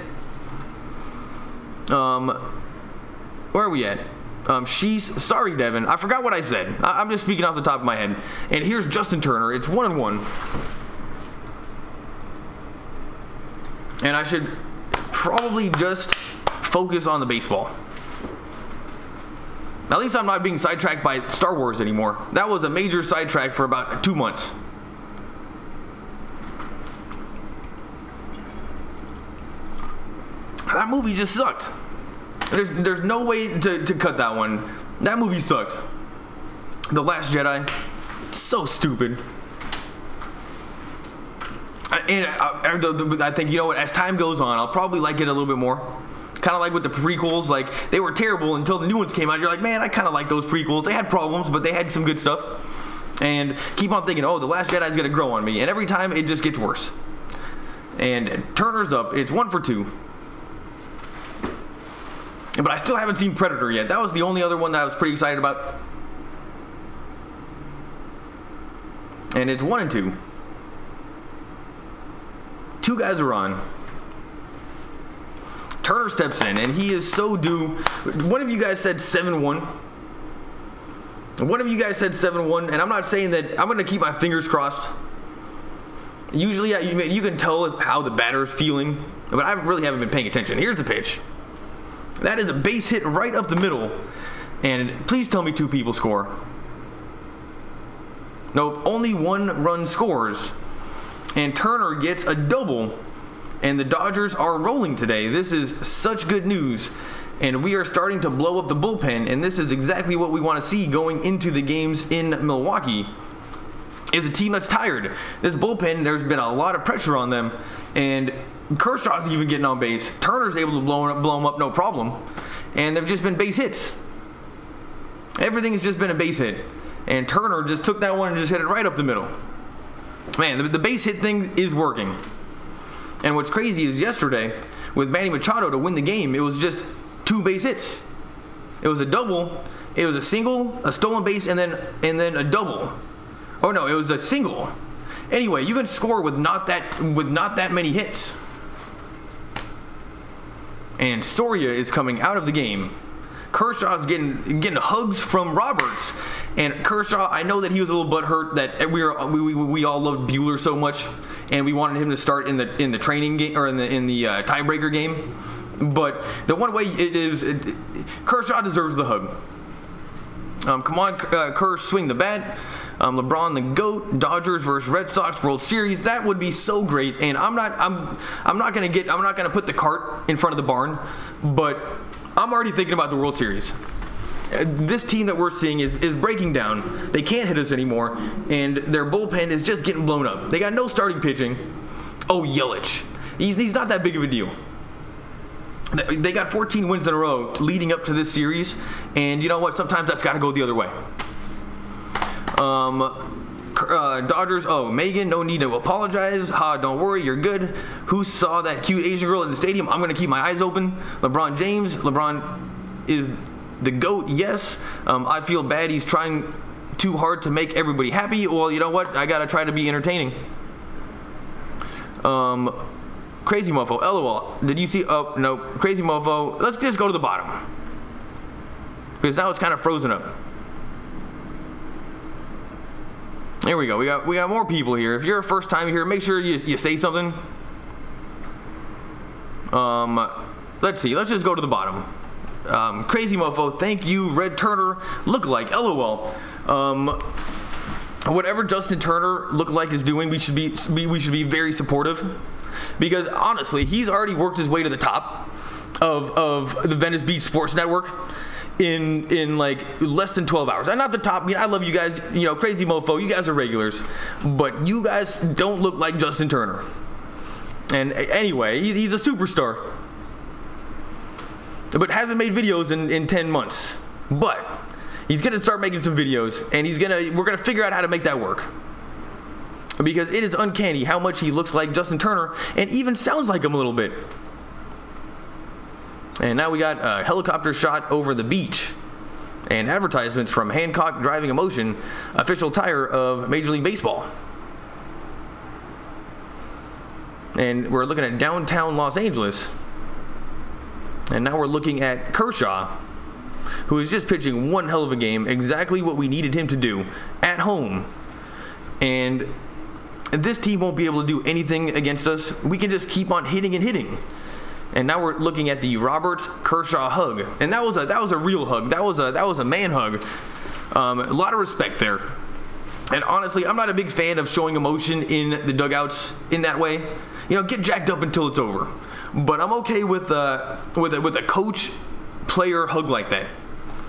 Where are we at? Sorry, Devin. I forgot what I said. I'm just speaking off the top of my head. And here's Justin Turner. It's 1-1. And I should probably just focus on the baseball. At least I'm not being sidetracked by Star Wars anymore. That was a major sidetrack for about 2 months. That movie just sucked. There's no way to cut that one. That movie sucked. The Last Jedi, so stupid. And I think, you know what, as time goes on, I'll probably like it a little bit more. Kind of like with the prequels, like they were terrible until the new ones came out. You're like, man, I kind of like those prequels. They had problems, but they had some good stuff. And keep on thinking, oh, The Last Jedi is gonna grow on me. And every time it just gets worse. And Turner's up. It's 1 for 2. But I still haven't seen Predator yet. That was the only other one that I was pretty excited about. And it's 1 and 2. Two guys are on. Turner steps in, and he is so due. One of you guys said 7-1. One of you guys said 7-1, and I'm not saying that. I'm going to keep my fingers crossed. Usually, you can tell how the batter is feeling, but I really haven't been paying attention. Here's the pitch. That is a base hit right up the middle. And please tell me 2 people score. Nope, only 1 run scores. And Turner gets a double. And the Dodgers are rolling today. This is such good news. And we are starting to blow up the bullpen. And this is exactly what we want to see going into the games in Milwaukee. Is a team that's tired. This bullpen, there's been a lot of pressure on them. And Kershaw's even getting on base. Turner's able to blow them up no problem. And they've just been base hits. Everything has just been a base hit. And Turner just took that one and just hit it right up the middle. Man, the base hit thing is working. And what's crazy is yesterday, with Manny Machado to win the game, it was just 2 base hits. It was a double, it was a single, a stolen base, and then a double. Oh no, it was a single. Anyway, you can score with not that many hits. And Soria is coming out of the game. Kershaw's getting hugs from Roberts. And Kershaw, I know that he was a little butthurt that we all loved Buehler so much, and we wanted him to start in the training game or in the tiebreaker game. But the one way Kershaw deserves the hug. Come on, Kersh, swing the bat. LeBron the GOAT, Dodgers versus Red Sox World Series. That would be so great. And I'm not gonna put the cart in front of the barn, but I'm already thinking about the World Series. This team that we're seeing is breaking down. They can't hit us anymore, and their bullpen is just getting blown up. They got no starting pitching. Oh, Yelich. He's not that big of a deal. They got 14 wins in a row leading up to this series, and you know what? Sometimes that's got to go the other way. Dodgers, oh, Megan, no need to apologize. Don't worry, you're good. Who saw that cute Asian girl in the stadium? I'm going to keep my eyes open. LeBron James. LeBron is the GOAT, yes. I feel bad he's trying too hard to make everybody happy. Well, you know what? I got to try to be entertaining. Crazy mofo, LOL. Did you see? Oh, no. Crazy mofo. Let's just go to the bottom. Because now it's kind of frozen up. There we go. We got more people here. If you're a first time here, make sure you say something. Let's see. Let's just go to the bottom. Crazy mofo. Thank you, Red Turner. Look like LOL. whatever Justin Turner look-alike is doing, we should be very supportive, because honestly, he's already worked his way to the top of the Venice Beach Sports Network in like less than 12 hours. And not the top. I love you guys, Crazy Mofo, you guys are regulars, but you guys don't look like Justin Turner. And anyway, he's a superstar, but hasn't made videos in 10 months. But he's gonna start making some videos, and we're gonna figure out how to make that work, because it is uncanny how much he looks like Justin Turner and even sounds like him a little bit. And now we got a helicopter shot over the beach and advertisements from Hancock Driving Emotion, official tire of Major League Baseball. And we're looking at downtown Los Angeles. And now we're looking at Kershaw, who is just pitching one hell of a game, exactly what we needed him to do at home. And this team won't be able to do anything against us. We can just keep on hitting and hitting. And now we're looking at the Roberts Kershaw hug, and that was a real hug. That was a man hug. A lot of respect there. And honestly, I'm not a big fan of showing emotion in the dugouts in that way. Get jacked up until it's over. But I'm okay with a coach-player hug like that.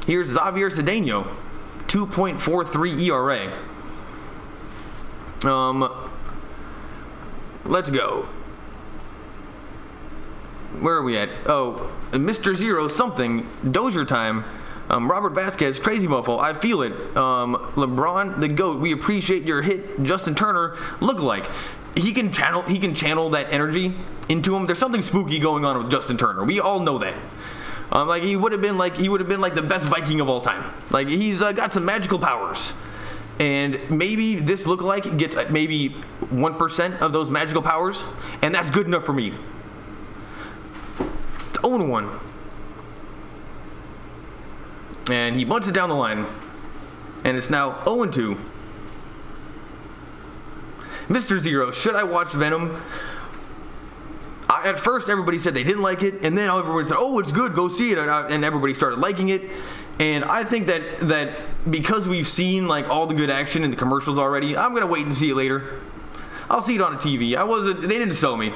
Here's Xavier Cedeno, 2.43 ERA. Let's go. Where are we at? Oh, Mr. Zero something. Dozier time. Robert Vasquez, Crazy Mofo, I feel it. LeBron the GOAT, we appreciate your hit. Justin Turner, look-alike. He can channel that energy into him. There's something spooky going on with Justin Turner. We all know that. Like he would have been like the best Viking of all time. Like he's got some magical powers. And maybe this look-alike gets maybe 1% of those magical powers, and that's good enough for me. 0-1. And he bunts it down the line. And it's now 0-2. Mr. Zero, should I watch Venom? At first, everybody said they didn't like it. And then everyone said, oh, it's good, go see it. And everybody started liking it. And I think that because we've seen like all the good action in the commercials already, I'm going to wait and see it later. I'll see it on a TV. They didn't sell me.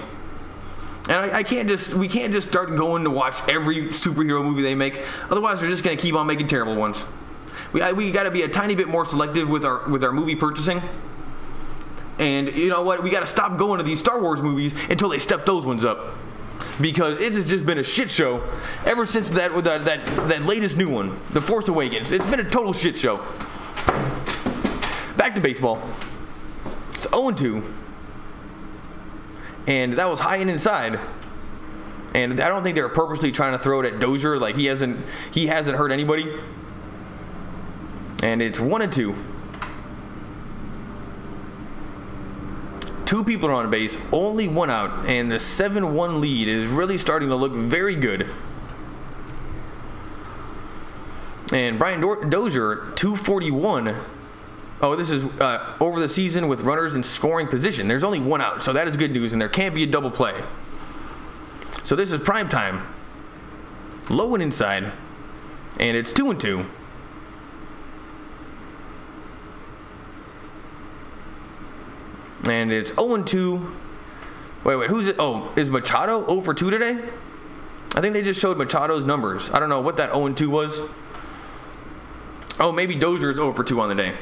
And we can't just start going to watch every superhero movie they make. Otherwise, they're just going to keep on making terrible ones. We got to be a tiny bit more selective with our movie purchasing. And you know what? We got to stop going to these Star Wars movies until they step those ones up, because it has just been a shit show ever since that latest new one, The Force Awakens. It's been a total shit show. Back to baseball. It's 0-2. And that was high and inside. And I don't think they were purposely trying to throw it at Dozier. Like he hasn't hurt anybody. And it's 1-2. Two people are on base, only one out, and the 7-1 lead is really starting to look very good. And Brian Dozier, 241. Oh, this is over the season with runners in scoring position. There's only one out, so that is good news, and there can't be a double play. So this is prime time. Low and inside, and it's 2-2. And it's 0-2. Wait, who's it? Oh, is Machado 0 for 2 today? I think they just showed Machado's numbers. I don't know what that 0-2 was. Oh, maybe Dozier is 0 for 2 on the day.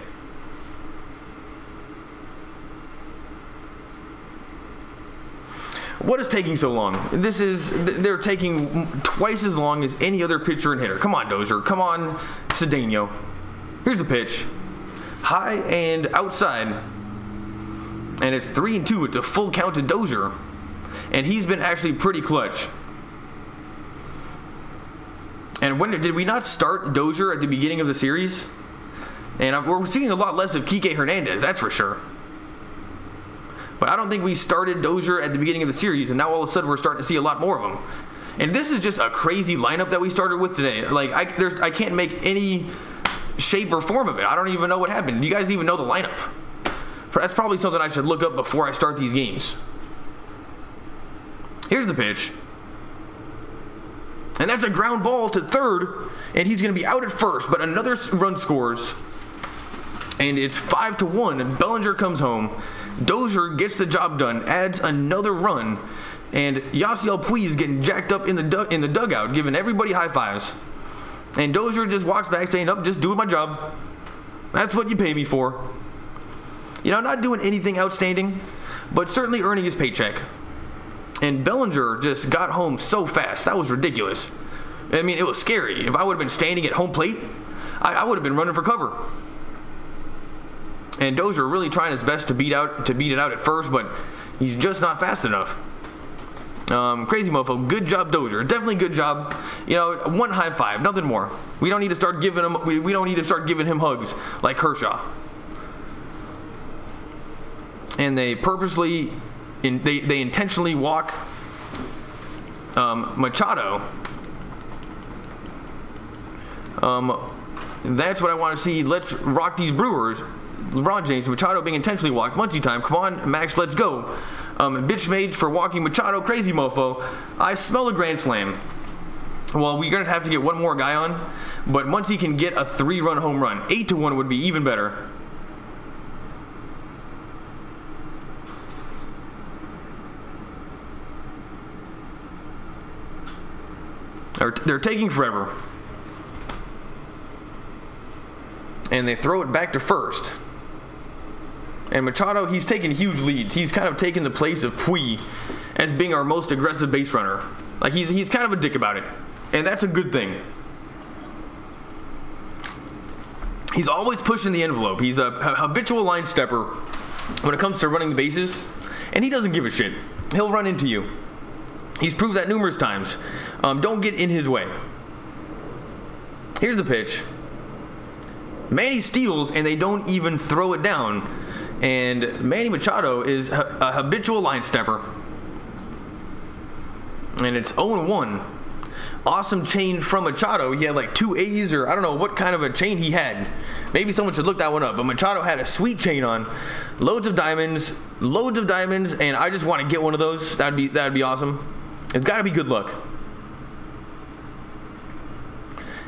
What is taking so long? They're taking twice as long as any other pitcher and hitter. Come on, Dozier. Come on, Cedeno. Here's the pitch. High and outside. And it's 3-2. It's a full count to Dozier. And he's been actually pretty clutch. And when did we not start Dozier at the beginning of the series? And we're seeing a lot less of Kike Hernandez, that's for sure. But I don't think we started Dozier at the beginning of the series, and now all of a sudden we're starting to see a lot more of them. And this is just a crazy lineup that we started with today. Like I can't make any shape or form of it. I don't even know what happened. Do you guys even know the lineup? That's probably something I should look up before I start these games. Here's the pitch. And that's a ground ball to third, and he's going to be out at first, but another run scores. And it's 5-1. Bellinger comes home. Dozier gets the job done, adds another run, and Yasiel Puig is getting jacked up in the dugout, giving everybody high fives. And Dozier just walks back saying, "Oh, just doing my job. That's what you pay me for." You know, not doing anything outstanding, but certainly earning his paycheck. And Bellinger just got home so fast. That was ridiculous. I mean, it was scary. If I would have been standing at home plate, I would have been running for cover. And Dozier really trying his best to beat it out at first, but he's just not fast enough. Crazy mofo. Good job, Dozier. Definitely good job. You know, one high five, nothing more. We don't need to start giving him. We don't need to start giving him hugs like Kershaw. And they purposely, they intentionally walk Machado. That's what I want to see. Let's rock these Brewers. LeBron James, Machado being intentionally walked. Muncie time. Come on, Max, let's go. Bitch made for walking Machado. Crazy mofo. I smell a grand slam. Well, we're going to have to get one more guy on, but Muncie can get a 3-run home run. 8-1 would be even better. They're taking forever. And they throw it back to first. And Machado, he's taking huge leads. He's kind of taken the place of Puig as being our most aggressive base runner. Like, he's kind of a dick about it. And that's a good thing. He's always pushing the envelope. He's a habitual line stepper when it comes to running the bases. And he doesn't give a shit. He'll run into you. He's proved that numerous times. Don't get in his way. Here's the pitch. Manny steals, and they don't even throw it down. And Manny Machado is a habitual line stepper. And it's 0-1. Awesome chain from Machado. He had like 2 A's, or I don't know what kind of a chain he had. Maybe someone should look that one up. But Machado had a sweet chain on. Loads of diamonds, and I just want to get one of those. That'd be awesome. It's got to be good luck.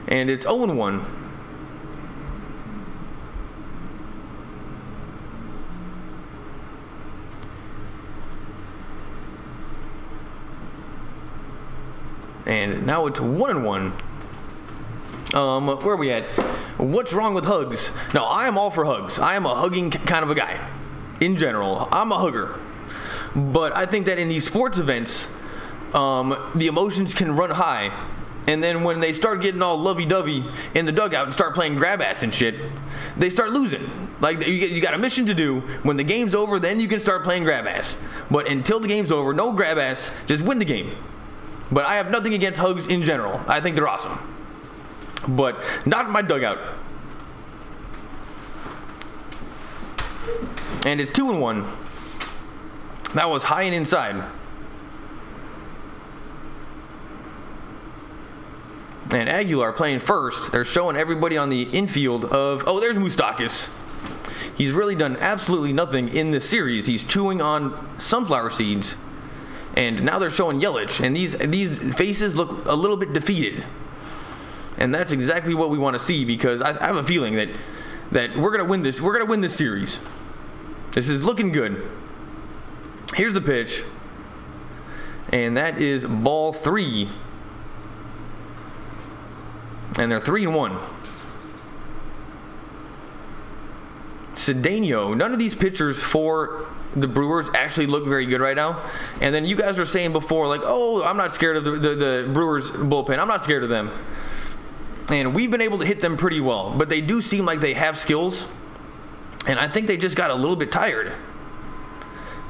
And it's 0-1. And now it's 1-1. Where are we at? What's wrong with hugs? No, I am all for hugs. I am a hugging kind of a guy. In general, I'm a hugger. But I think that in these sports events, the emotions can run high. And then when they start getting all lovey-dovey in the dugout and start playing grab ass and shit, they start losing. Like, you got a mission to do. When the game's over, then you can start playing grab ass. But until the game's over, no grab ass. Just win the game. But I have nothing against hugs in general. I think they're awesome. But not in my dugout. And it's 2-1. That was high and inside. And Aguilar playing first. They're showing everybody on the infield of... Oh, there's Moustakas. He's really done absolutely nothing in this series. He's chewing on sunflower seeds. And now they're showing Yelich, and these faces look a little bit defeated. And that's exactly what we want to see, because I have a feeling that we're gonna win this. We're gonna win this series. This is looking good. Here's the pitch, and that is ball 3. And they're 3-1. Cedeno, none of these pitchers for the Brewers actually look very good right now. And then you guys were saying before, like, oh, I'm not scared of the Brewers bullpen. I'm not scared of them. And we've been able to hit them pretty well. But they do seem like they have skills. And I think they just got a little bit tired.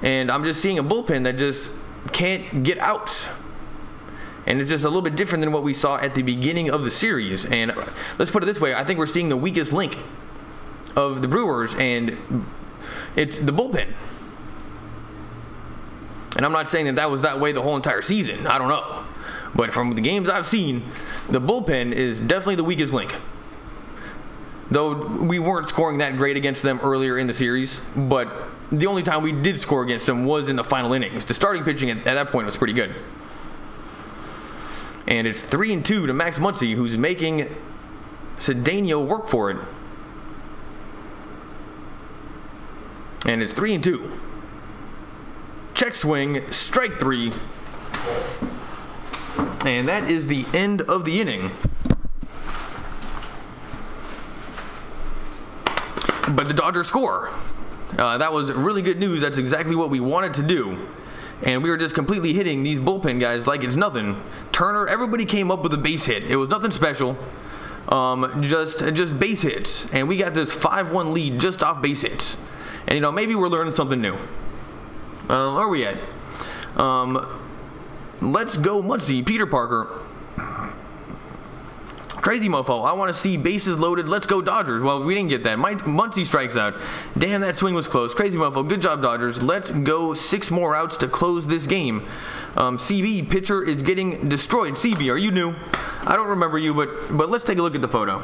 And I'm just seeing a bullpen that just can't get outs. And it's just a little bit different than what we saw at the beginning of the series. And let's put it this way. I think we're seeing the weakest link of the Brewers, and it's the bullpen. And I'm not saying that was that way the whole entire season. I don't know. But from the games I've seen, the bullpen is definitely the weakest link. Though we weren't scoring that great against them earlier in the series, but the only time we did score against them was in the final innings. The starting pitching at that point was pretty good. And it's 3-2 to Max Muncy, who's making Cedeno work for it. And it's 3-2. Check swing, strike 3. And that is the end of the inning. But the Dodgers score. That was really good news. That's exactly what we wanted to do. And we were just completely hitting these bullpen guys like it's nothing. Turner, everybody came up with a base hit. It was nothing special. Just base hits. And we got this 5-1 lead just off base hits. And, maybe we're learning something new. Where are we at? Let's go Muncie. Peter Parker. Crazy mofo. I want to see bases loaded. Let's go Dodgers. Well, we didn't get that. Muncie strikes out. Damn, that swing was close. Crazy mofo. Good job, Dodgers. Let's go 6 more outs to close this game. CB, pitcher is getting destroyed. CB, are you new? I don't remember you, but let's take a look at the photo.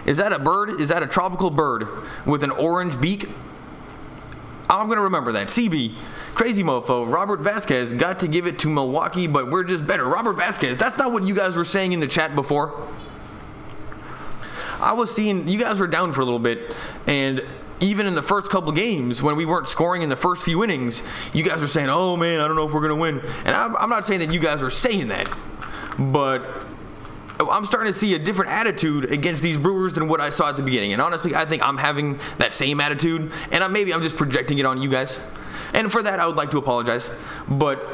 Is that a bird? Is that a tropical bird with an orange beak? I'm going to remember that. CB, crazy mofo. Robert Vasquez got to give it to Milwaukee, but we're just better. Robert Vasquez, that's not what you guys were saying in the chat before. I was seeing you guys were down for a little bit, and even in the first couple games when we weren't scoring in the first few innings, you guys were saying, oh man, I don't know if we're going to win. And I'm not saying that you guys were saying that, but I'm starting to see a different attitude against these Brewers than what I saw at the beginning. And honestly, I think I'm having that same attitude, and maybe I'm just projecting it on you guys. And for that, I would like to apologize. But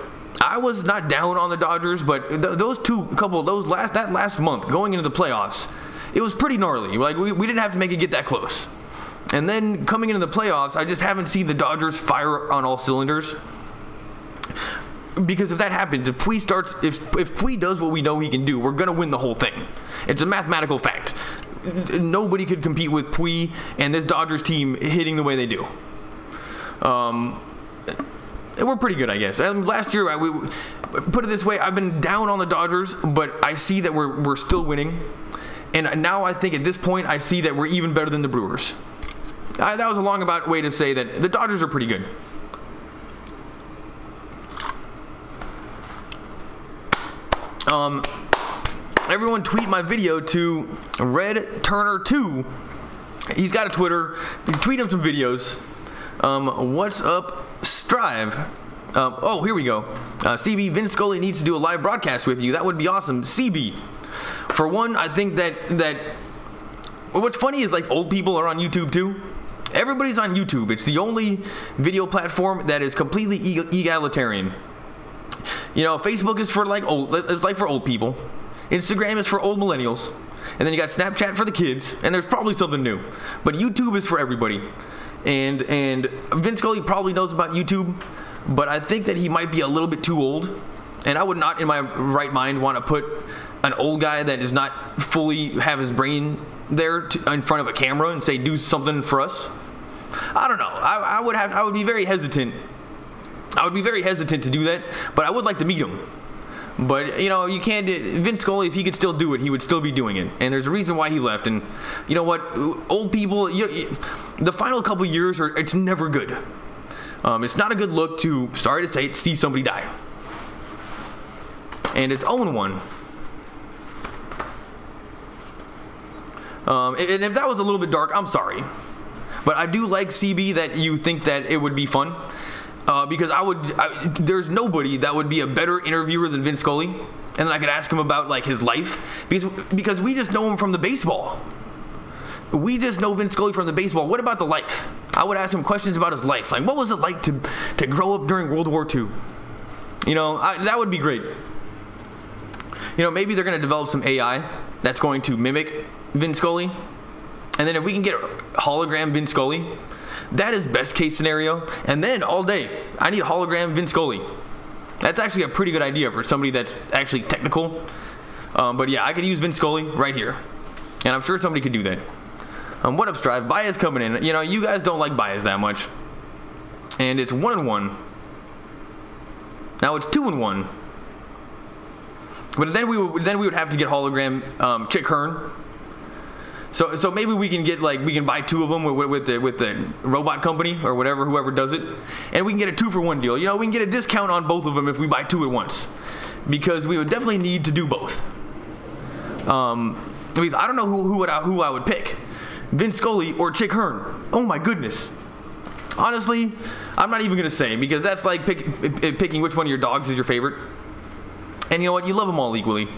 I was not down on the Dodgers, but that last month going into the playoffs, it was pretty gnarly. Like we didn't have to make it get that close. And then coming into the playoffs, I just haven't seen the Dodgers fire on all cylinders. Because if that happens, if Pui does what we know he can do, we're gonna win the whole thing. It's a mathematical fact. Nobody could compete with Pui and this Dodgers team hitting the way they do. We're pretty good, I guess. Last year, put it this way, I've been down on the Dodgers, but I see that we're still winning. And now I think at this point, I see that we're even better than the Brewers. That was a long way to say that the Dodgers are pretty good. Everyone tweet my video to Red Turner 2. He's got a Twitter. Tweet him some videos. What's up, Strive? Oh, here we go. CB, Vince Scully needs to do a live broadcast with you. That would be awesome. CB, for one, I think that what's funny is like old people are on YouTube too. Everybody's on YouTube. It's the only video platform that is completely egalitarian. Facebook is for for old people. Instagram is for old millennials. And then you got Snapchat for the kids. And there's probably something new. But YouTube is for everybody. And Vince Scully probably knows about YouTube. But I think that he might be a little bit too old. And I would not, in my right mind, want to put an old guy that does not fully have his brain there in front of a camera and say, do something for us. I don't know. I would be very hesitant. I would be very hesitant to do that, but I would like to meet him. But, you can't. Vince Scully, if he could still do it, he would still be doing it. And there's a reason why he left. And you know what? Old people, the final couple years, it's never good. It's not a good look to, sorry to say it, see somebody die. And it's 0-1. And if that was a little bit dark, I'm sorry. But I do like, CB, that you think that it would be fun. Because there's nobody that would be a better interviewer than Vince Scully. And then I could ask him about his life. Because we just know him from the baseball. We just know Vince Scully from the baseball. What about the life? I would ask him questions about his life. Like, what was it like to grow up during World War II? That would be great. Maybe they're going to develop some AI that's going to mimic Vince Scully. And then if we can get a hologram Vince Scully, that is best case scenario. And then all day, I need hologram Vince Scully. That's actually a pretty good idea for somebody that's actually technical. But yeah, I could use Vince Scully right here. And I'm sure somebody could do that. What up, Strive? Baez coming in. You guys don't like Baez that much. And it's 1-1. Now it's 2-1. But then we would have to get hologram Chick Hearn. So maybe we can get we can buy 2 of them with the robot company or whoever does it, and we can get a 2-for-1 deal. We can get a discount on both of them if we buy 2 at once, because we would definitely need to do both. Because I don't know who I would pick, Vince Scully or Chick Hearn. Oh my goodness. Honestly, I'm not even going to say, because that's like picking which one of your dogs is your favorite. And you know what? You love them all equally.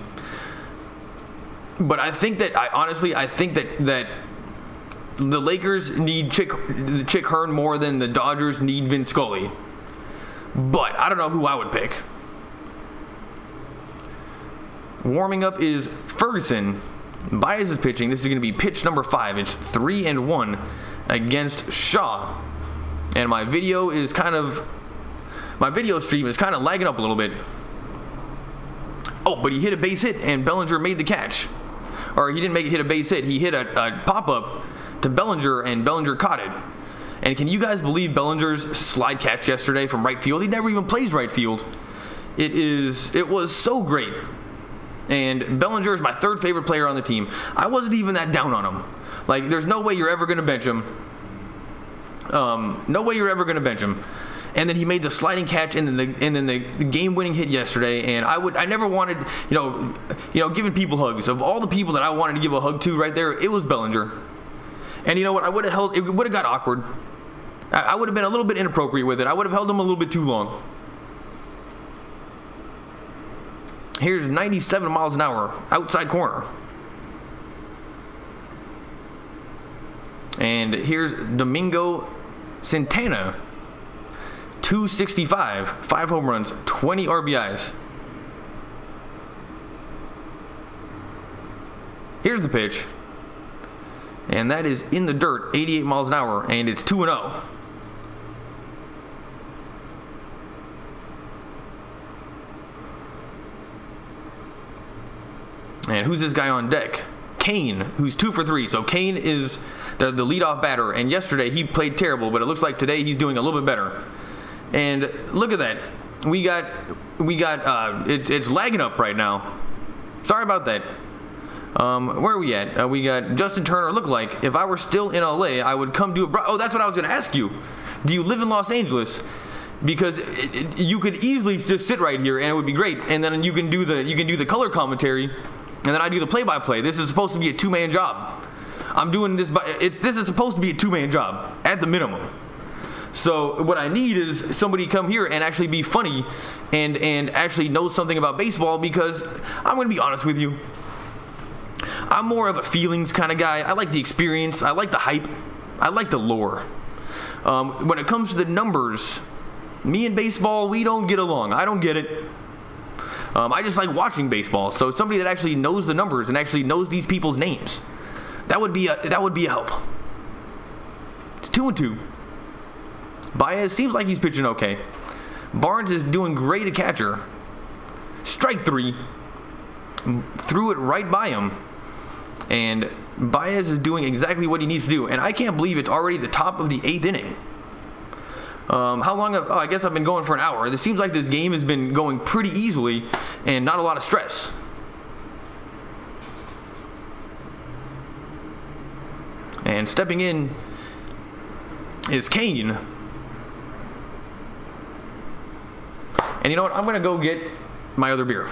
But I think that, I think that the Lakers need Chick Hearn more than the Dodgers need Vin Scully. But I don't know who I would pick. Warming up is Ferguson. Baez is pitching. This is going to be pitch number 5. It's 3-1 against Shaw. And my video stream is kind of lagging up a little bit. Oh, but he hit a base hit and Bellinger made the catch. Or he didn't hit a base hit. He hit a pop-up to Bellinger and Bellinger caught it. And can you guys believe Bellinger's slide catch yesterday from right field? He never even plays right field. It was so great. And Bellinger is my 3rd favorite player on the team. I wasn't even that down on him. Like, there's no way you're ever going to bench him. No way you're ever going to bench him. And then he made the sliding catch and then the game-winning hit yesterday. And I never wanted, giving people hugs. Of all the people that I wanted to give a hug to right there, it was Bellinger. And you know what? It would have got awkward. I would have been a little bit inappropriate with it. I would have held him a little bit too long. Here's 97 miles an hour, outside corner. And here's Domingo Santana, 265, 5 home runs, 20 RBIs. Here's the pitch. And that is in the dirt, 88 miles an hour, and it's 2-0. And who's this guy on deck? Kane, who's 2 for 3. So Kane is the leadoff batter. And yesterday he played terrible, but it looks like today he's doing a little bit better. And look at that. It's lagging up right now. Sorry about that. Where are we at? We got Justin Turner lookalike. If I were still in LA, I would come do a. Oh, that's what I was going to ask you. Do you live in Los Angeles? Because you could easily just sit right here and it would be great. And then you can do the color commentary. And then I do the play-by-play. This is supposed to be a 2-man job. I'm doing this, this is supposed to be a 2-man job, at the minimum. So what I need is somebody to come here and actually be funny and actually know something about baseball, because I'm going to be honest with you. I'm more of a feelings kind of guy. I like the experience. I like the hype. I like the lore. When it comes to the numbers, me and baseball, we don't get along. I don't get it. I just like watching baseball. So somebody that actually knows the numbers and actually knows these people's names, that would be a help. It's 2-2. Baez seems like he's pitching okay. Barnes is doing great at catcher. Strike 3. Threw it right by him. And Baez is doing exactly what he needs to do. And I can't believe it's already the top of the 8th inning. How long? I guess I've been going for an hour. It seems like this game has been going pretty easily and not a lot of stress. And stepping in is Kane. And you know what? I'm going to go get my other beer.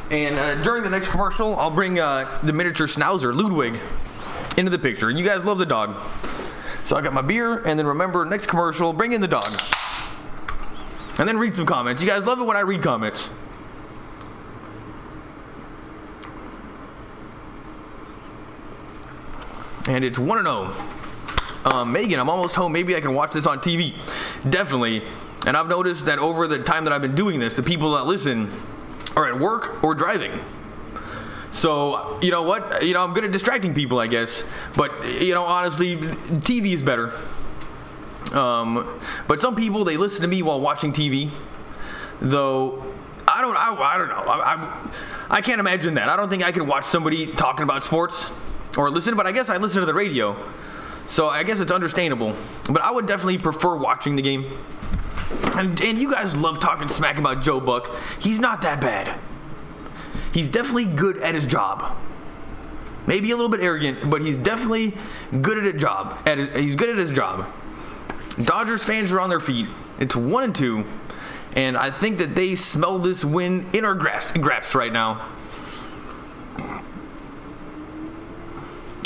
And during the next commercial, I'll bring the miniature schnauzer, Ludwig, into the picture. You guys love the dog. So I got my beer, and then remember, next commercial, bring in the dog. And then read some comments. You guys love it when I read comments. And it's 1-0. Megan, I'm almost home. Maybe I can watch this on TV. Definitely. And I've noticed that over the time that I've been doing this, the people that listen are at work or driving. So, you know what? I'm good at distracting people, I guess. But, honestly, TV is better. But some people, they listen to me while watching TV. Though, I don't know. I can't imagine that. I don't think I can watch somebody talking about sports or listen, but I guess I listen to the radio. So I guess it's understandable. But I would definitely prefer watching the game. And you guys love talking smack about Joe Buck. He's not that bad. He's definitely good at his job. Maybe a little bit arrogant, but he's definitely good at his job. He's good at his job. Dodgers fans are on their feet. It's 1-2, and I think that they smell this win in our grasp right now.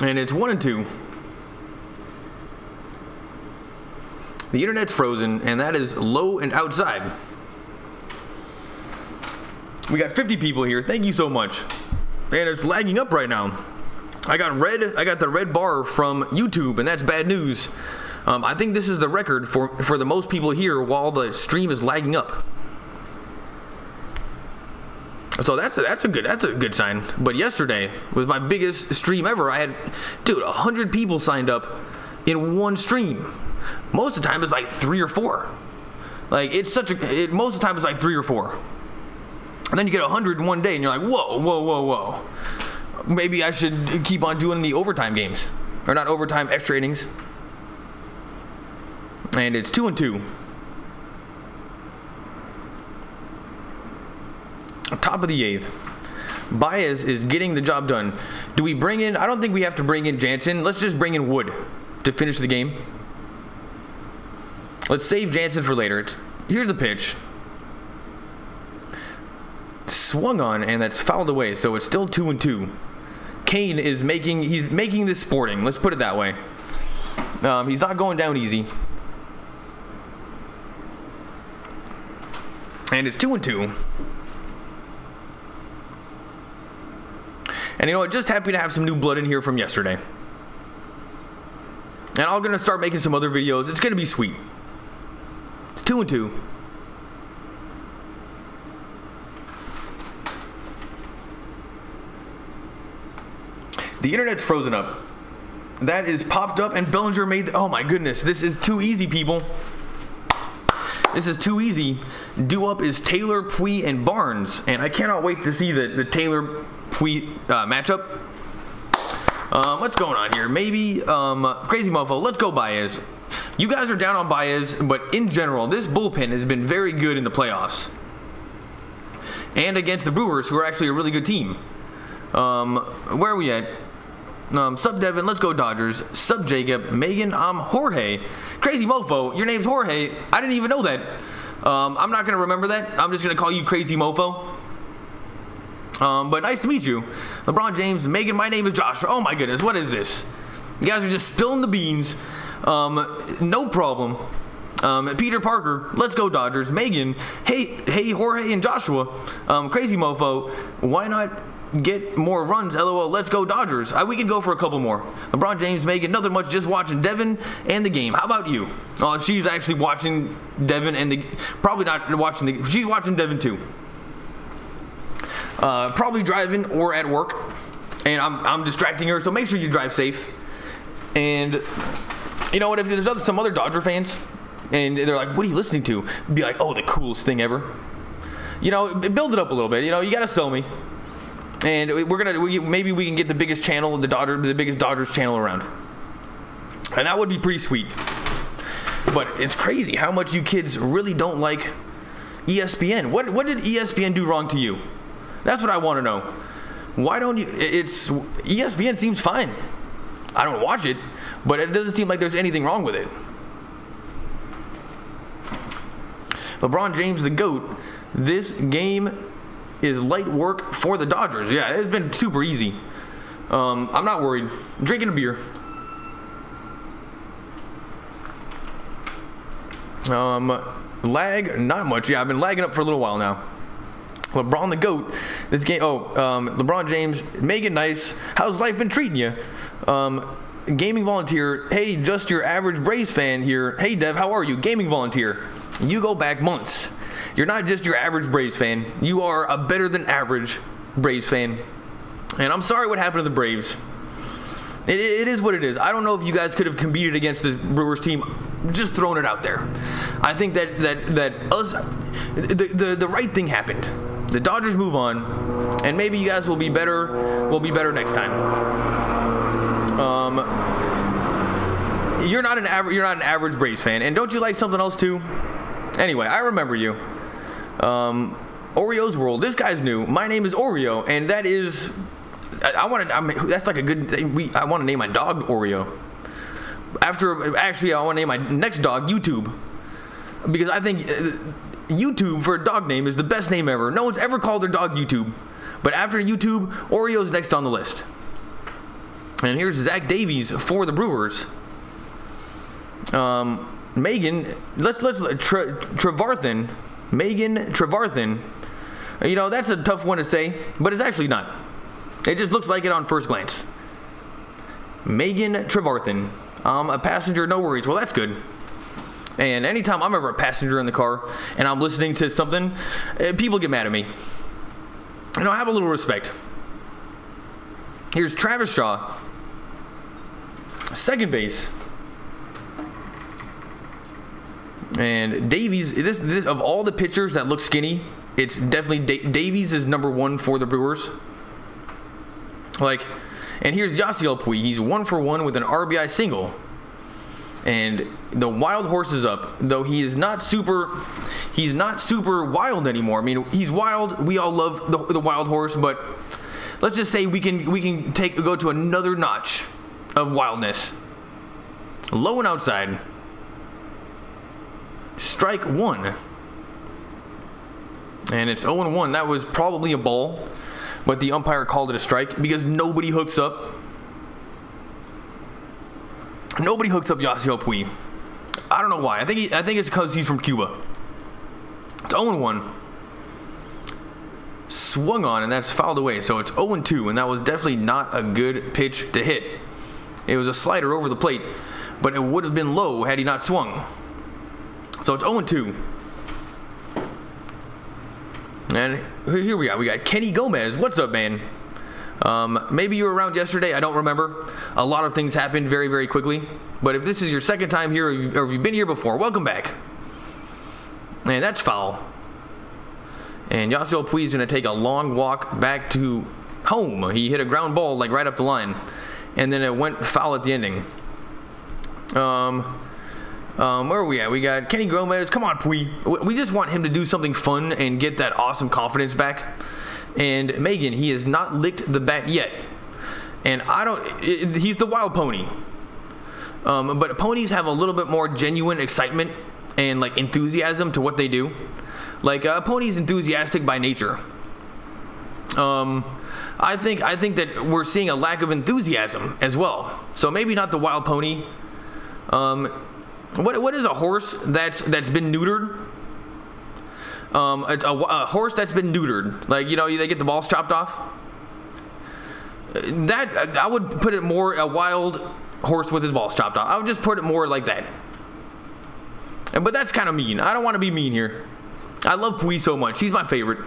And it's 1-2. The internet's frozen, and that is low and outside. We got 50 people here. Thank you so much. And it's lagging up right now. I got the red bar from YouTube, and that's bad news. I think this is the record for the most people here while the stream is lagging up. So that's a good sign. But yesterday was my biggest stream ever. I had, dude, 100 people signed up in one stream. Most of the time it's like 3 or 4. Like most of the time it's like 3 or 4. And then you get 100 in one day, and you're like, whoa. Maybe I should keep on doing the overtime games. Or not overtime, extra innings. And it's 2-2. Top of the 8th. Baez is getting the job done. Do we bring in? I don't think we have to bring in Jansen. Let's just bring in Wood to finish the game. Let's save Jansen for later. Here's the pitch. Swung on, and that's fouled away, so it's still 2-2. Kane is making this sporting. Let's put it that way. He's not going down easy. And it's 2-2. And you know what? Just happy to have some new blood in here from yesterday. And I'm gonna start making some other videos. It's gonna be sweet. It's 2-2. The internet's frozen up. That is popped up, and Bellinger made. Oh my goodness, this is too easy, people. This is too easy. Due up is Taylor, Puig, and Barnes, and I cannot wait to see the Taylor Puig matchup. What's going on here? Maybe Crazy Mofo. Let's go Baez. You guys are down on Baez, but in general, this bullpen has been very good in the playoffs, and against the Brewers, who are actually a really good team. Where are we at? Sub Devin, let's go Dodgers. Sub Jacob, Megan, I'm Jorge. Crazy Mofo, your name's Jorge. I didn't even know that. I'm not gonna remember that. I'm just gonna call you Crazy Mofo. But nice to meet you. LeBron James, Megan, my name is Josh. Oh my goodness, what is this? You guys are just spilling the beans. No problem. Peter Parker, let's go Dodgers. Megan, hey Jorge and Joshua. Crazy Mofo, why not get more runs? LOL, let's go Dodgers. We can go for a couple more. LeBron James, Megan, nothing much, just watching Devin and the game. How about you? Oh, she's actually watching Devin and probably not watching she's watching Devin too. Probably driving or at work, and I'm distracting her, so make sure you drive safe. And you know what, if there's some other Dodger fans and they're like, what are you listening to? Be like, oh, the coolest thing ever. You know, build it up a little bit. You know, you gotta sell me. And maybe we can get the biggest channel, the biggest Dodgers channel around, and that would be pretty sweet. But it's crazy how much you kids really don't like ESPN. What did ESPN do wrong to you? That's what I want to know. Why don't you? ESPN seems fine. I don't watch it, but it doesn't seem like there's anything wrong with it. LeBron James, the GOAT. This game is light work for the Dodgers. Yeah, it's been super easy. I'm not worried. I'm drinking a beer. Lag, not much. Yeah, I've been lagging up for a little while now. LeBron the GOAT. This game. LeBron James. Megan, nice. How's life been treating you? Gaming volunteer. Hey, just your average Braves fan here. Hey, Dev, how are you? Gaming volunteer. You go back months. You're not just your average Braves fan. You are a better than average Braves fan. And I'm sorry what happened to the Braves. It is what it is. I don't know if you guys could have competed against the Brewers team. Just throwing it out there. I think that the right thing happened. The Dodgers move on, and maybe you guys will be better. Will be better next time. You're not an average Braves fan, and don't you like something else too? Anyway, I remember you. Oreo's World. This guy's new. My name is Oreo, and that is. That's like a good thing. I want to name my dog Oreo. Actually, I want to name my next dog YouTube, because I think YouTube for a dog name is the best name ever. No one's ever called their dog YouTube, but after YouTube, Oreo's next on the list. And here's Zach Davies for the Brewers. Megan Trevarthen. Megan Trevarthen. You know, that's a tough one to say, but it's actually not. It just looks like it on first glance. Megan Trevarthen. A passenger, no worries. Well, that's good. And anytime I'm ever a passenger in the car and I'm listening to something, people get mad at me. You know, have a little respect. Here's Travis Shaw, second base. And Davies, this of all the pitchers that look skinny, it's definitely Davies is number one for the Brewers. Like, and here's Yasiel Puig. He's 1 for 1 with an RBI single. And the wild horse is up, though he's not super wild anymore. I mean, he's wild. We all love the wild horse, but let's just say we can go to another notch of wildness. Low and outside. Strike 1. And it's 0-1. That was probably a ball, but the umpire called it a strike because nobody hooks up. Nobody hooks up Yasiel Puig. I don't know why. I think it's because he's from Cuba. It's 0-1. Swung on, and that's fouled away. So it's 0-2, and that was definitely not a good pitch to hit. It was a slider over the plate, but it would have been low had he not swung. So it's 0-2. And here we got Kenny Gomez. What's up, man? Maybe you were around yesterday. I don't remember. A lot of things happened very, very quickly. But if this is your second time here, or if you've been here before, welcome back. And that's foul. And Yasiel Puig is going to take a long walk back to home. He hit a ground ball like right up the line, and then it went foul at the ending. Where are we at? We got Kenny Gomez. Come on, Puig. We just want him to do something fun and get that awesome confidence back. And Megan, he has not licked the bat yet. And he's the wild pony. But ponies have a little bit more genuine excitement and like enthusiasm to what they do. Like a pony's enthusiastic by nature. I think that we're seeing a lack of enthusiasm as well. So maybe not the wild pony. What is a horse that's been neutered? A horse that's been neutered, like, you know, they get the balls chopped off. That I would put it more a wild horse with his balls chopped off. I would just put it more like that. But that's kind of mean. I don't want to be mean here. I love Puig so much. He's my favorite.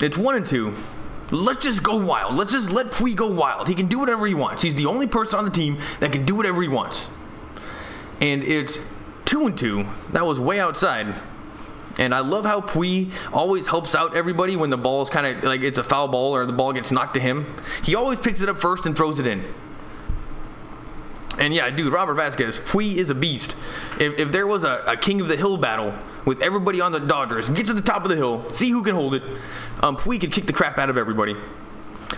It's 1-2. Let's just go wild. Let's just let Puig go wild. He can do whatever he wants. He's the only person on the team that can do whatever he wants. And it's 2-2. That was way outside. And I love how Puig always helps out everybody when the ball is kind of like it's a foul ball or the ball gets knocked to him. He always picks it up first and throws it in. And yeah, dude, Robert Vasquez, Puig is a beast. If there was a King of the Hill battle with everybody on the Dodgers, get to the top of the hill, see who can hold it, Puig could kick the crap out of everybody.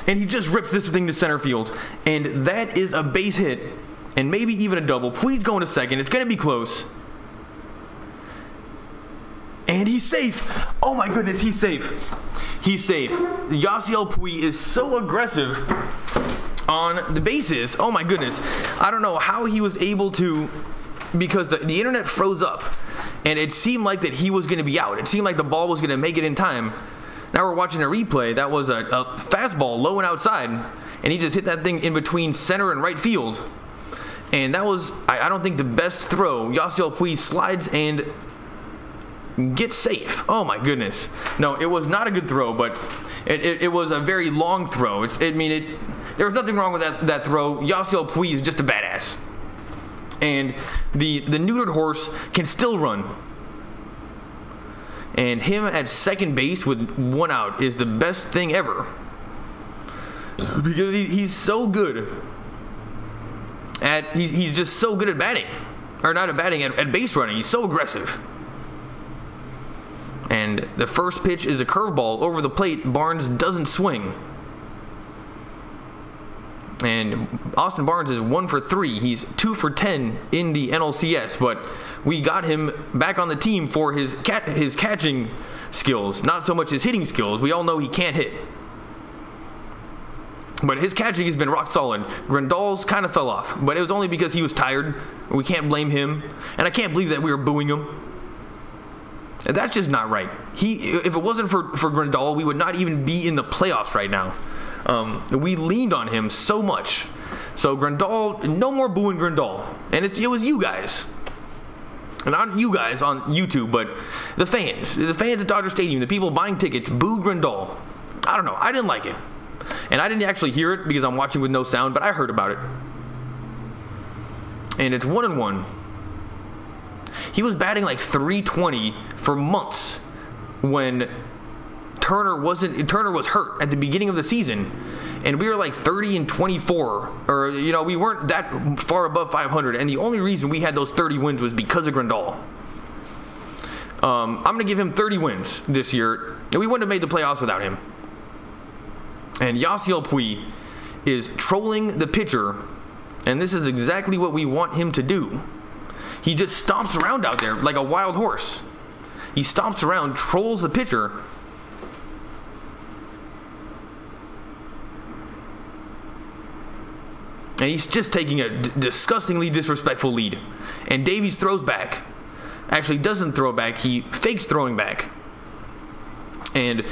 And he just rips this thing to center field. And that is a base hit, and maybe even a double. Puig's going to second. It's going to be close. And he's safe. Oh my goodness, he's safe. He's safe. Yasiel Puig is so aggressive on the bases. Oh my goodness. I don't know how he was able to, because the internet froze up and it seemed like that he was going to be out. It seemed like the ball was going to make it in time. Now we're watching a replay. That was a fastball low and outside, and he just hit that thing in between center and right field. And that was, I don't think, the best throw. Yasiel Puig slides and gets safe. Oh my goodness. No, it was not a good throw, but it was a very long throw. There was nothing wrong with that throw. Yasiel Puig is just a badass. And the neutered horse can still run. And him at second base with one out is the best thing ever. Because he's so good he's just so good at batting. Or not at batting, at base running. He's so aggressive. And the first pitch is a curveball over the plate. Barnes doesn't swing. And Austin Barnes is 1 for 3. He's 2 for 10 in the NLCS, but we got him back on the team for his catching skills, not so much his hitting skills. We all know he can't hit. But his catching has been rock solid. Grandal's kind of fell off, but it was only because he was tired. We can't blame him. And I can't believe that we were booing him. And that's just not right. If it wasn't for Grandal, we would not even be in the playoffs right now. We leaned on him so much. So Grandal, no more booing Grandal. And it was you guys. And not you guys on YouTube, but the fans at Dodger Stadium, the people buying tickets, booed Grandal. I don't know. I didn't like it. And I didn't actually hear it because I'm watching with no sound, but I heard about it. And it's 1-1. He was batting like .320 for months when Turner was hurt at the beginning of the season. And we were like 30-24, or we weren't that far above 500. And the only reason we had those 30 wins was because of Grandal. I'm gonna give him 30 wins this year, and we wouldn't have made the playoffs without him. And Yasiel Puig is trolling the pitcher, and this is exactly what we want him to do. He just stomps around out there like a wild horse. He stomps around, trolls the pitcher. And he's just taking a disgustingly disrespectful lead. And Davies throws back. Actually doesn't throw back, he fakes throwing back. And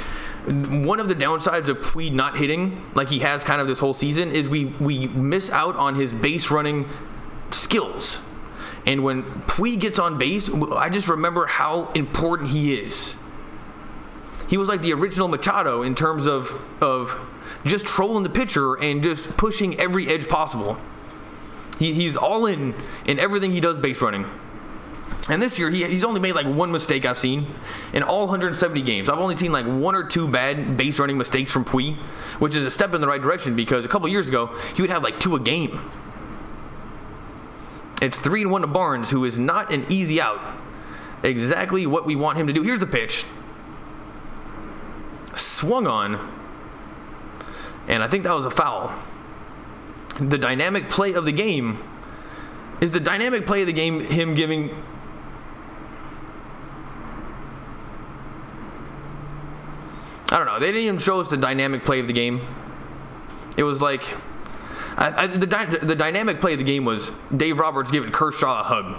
one of the downsides of Puig not hitting, like he has kind of this whole season, is we miss out on his base running skills. And when Puig gets on base, I just remember how important he is. He was like the original Machado in terms of just trolling the pitcher and just pushing every edge possible. He's all in everything he does base running. And this year, he's only made like one mistake I've seen in all 170 games. I've only seen like 1 or 2 bad base running mistakes from Puig, which is a step in the right direction because a couple years ago, he would have like 2 a game. It's 3-1 to Barnes, who is not an easy out. Exactly what we want him to do. Here's the pitch. Swung on. And I think that was a foul. The dynamic play of the game is him giving... I don't know. They didn't even show us the dynamic play of the game. It was like... the dynamic play of the game was Dave Roberts giving Kershaw a hug.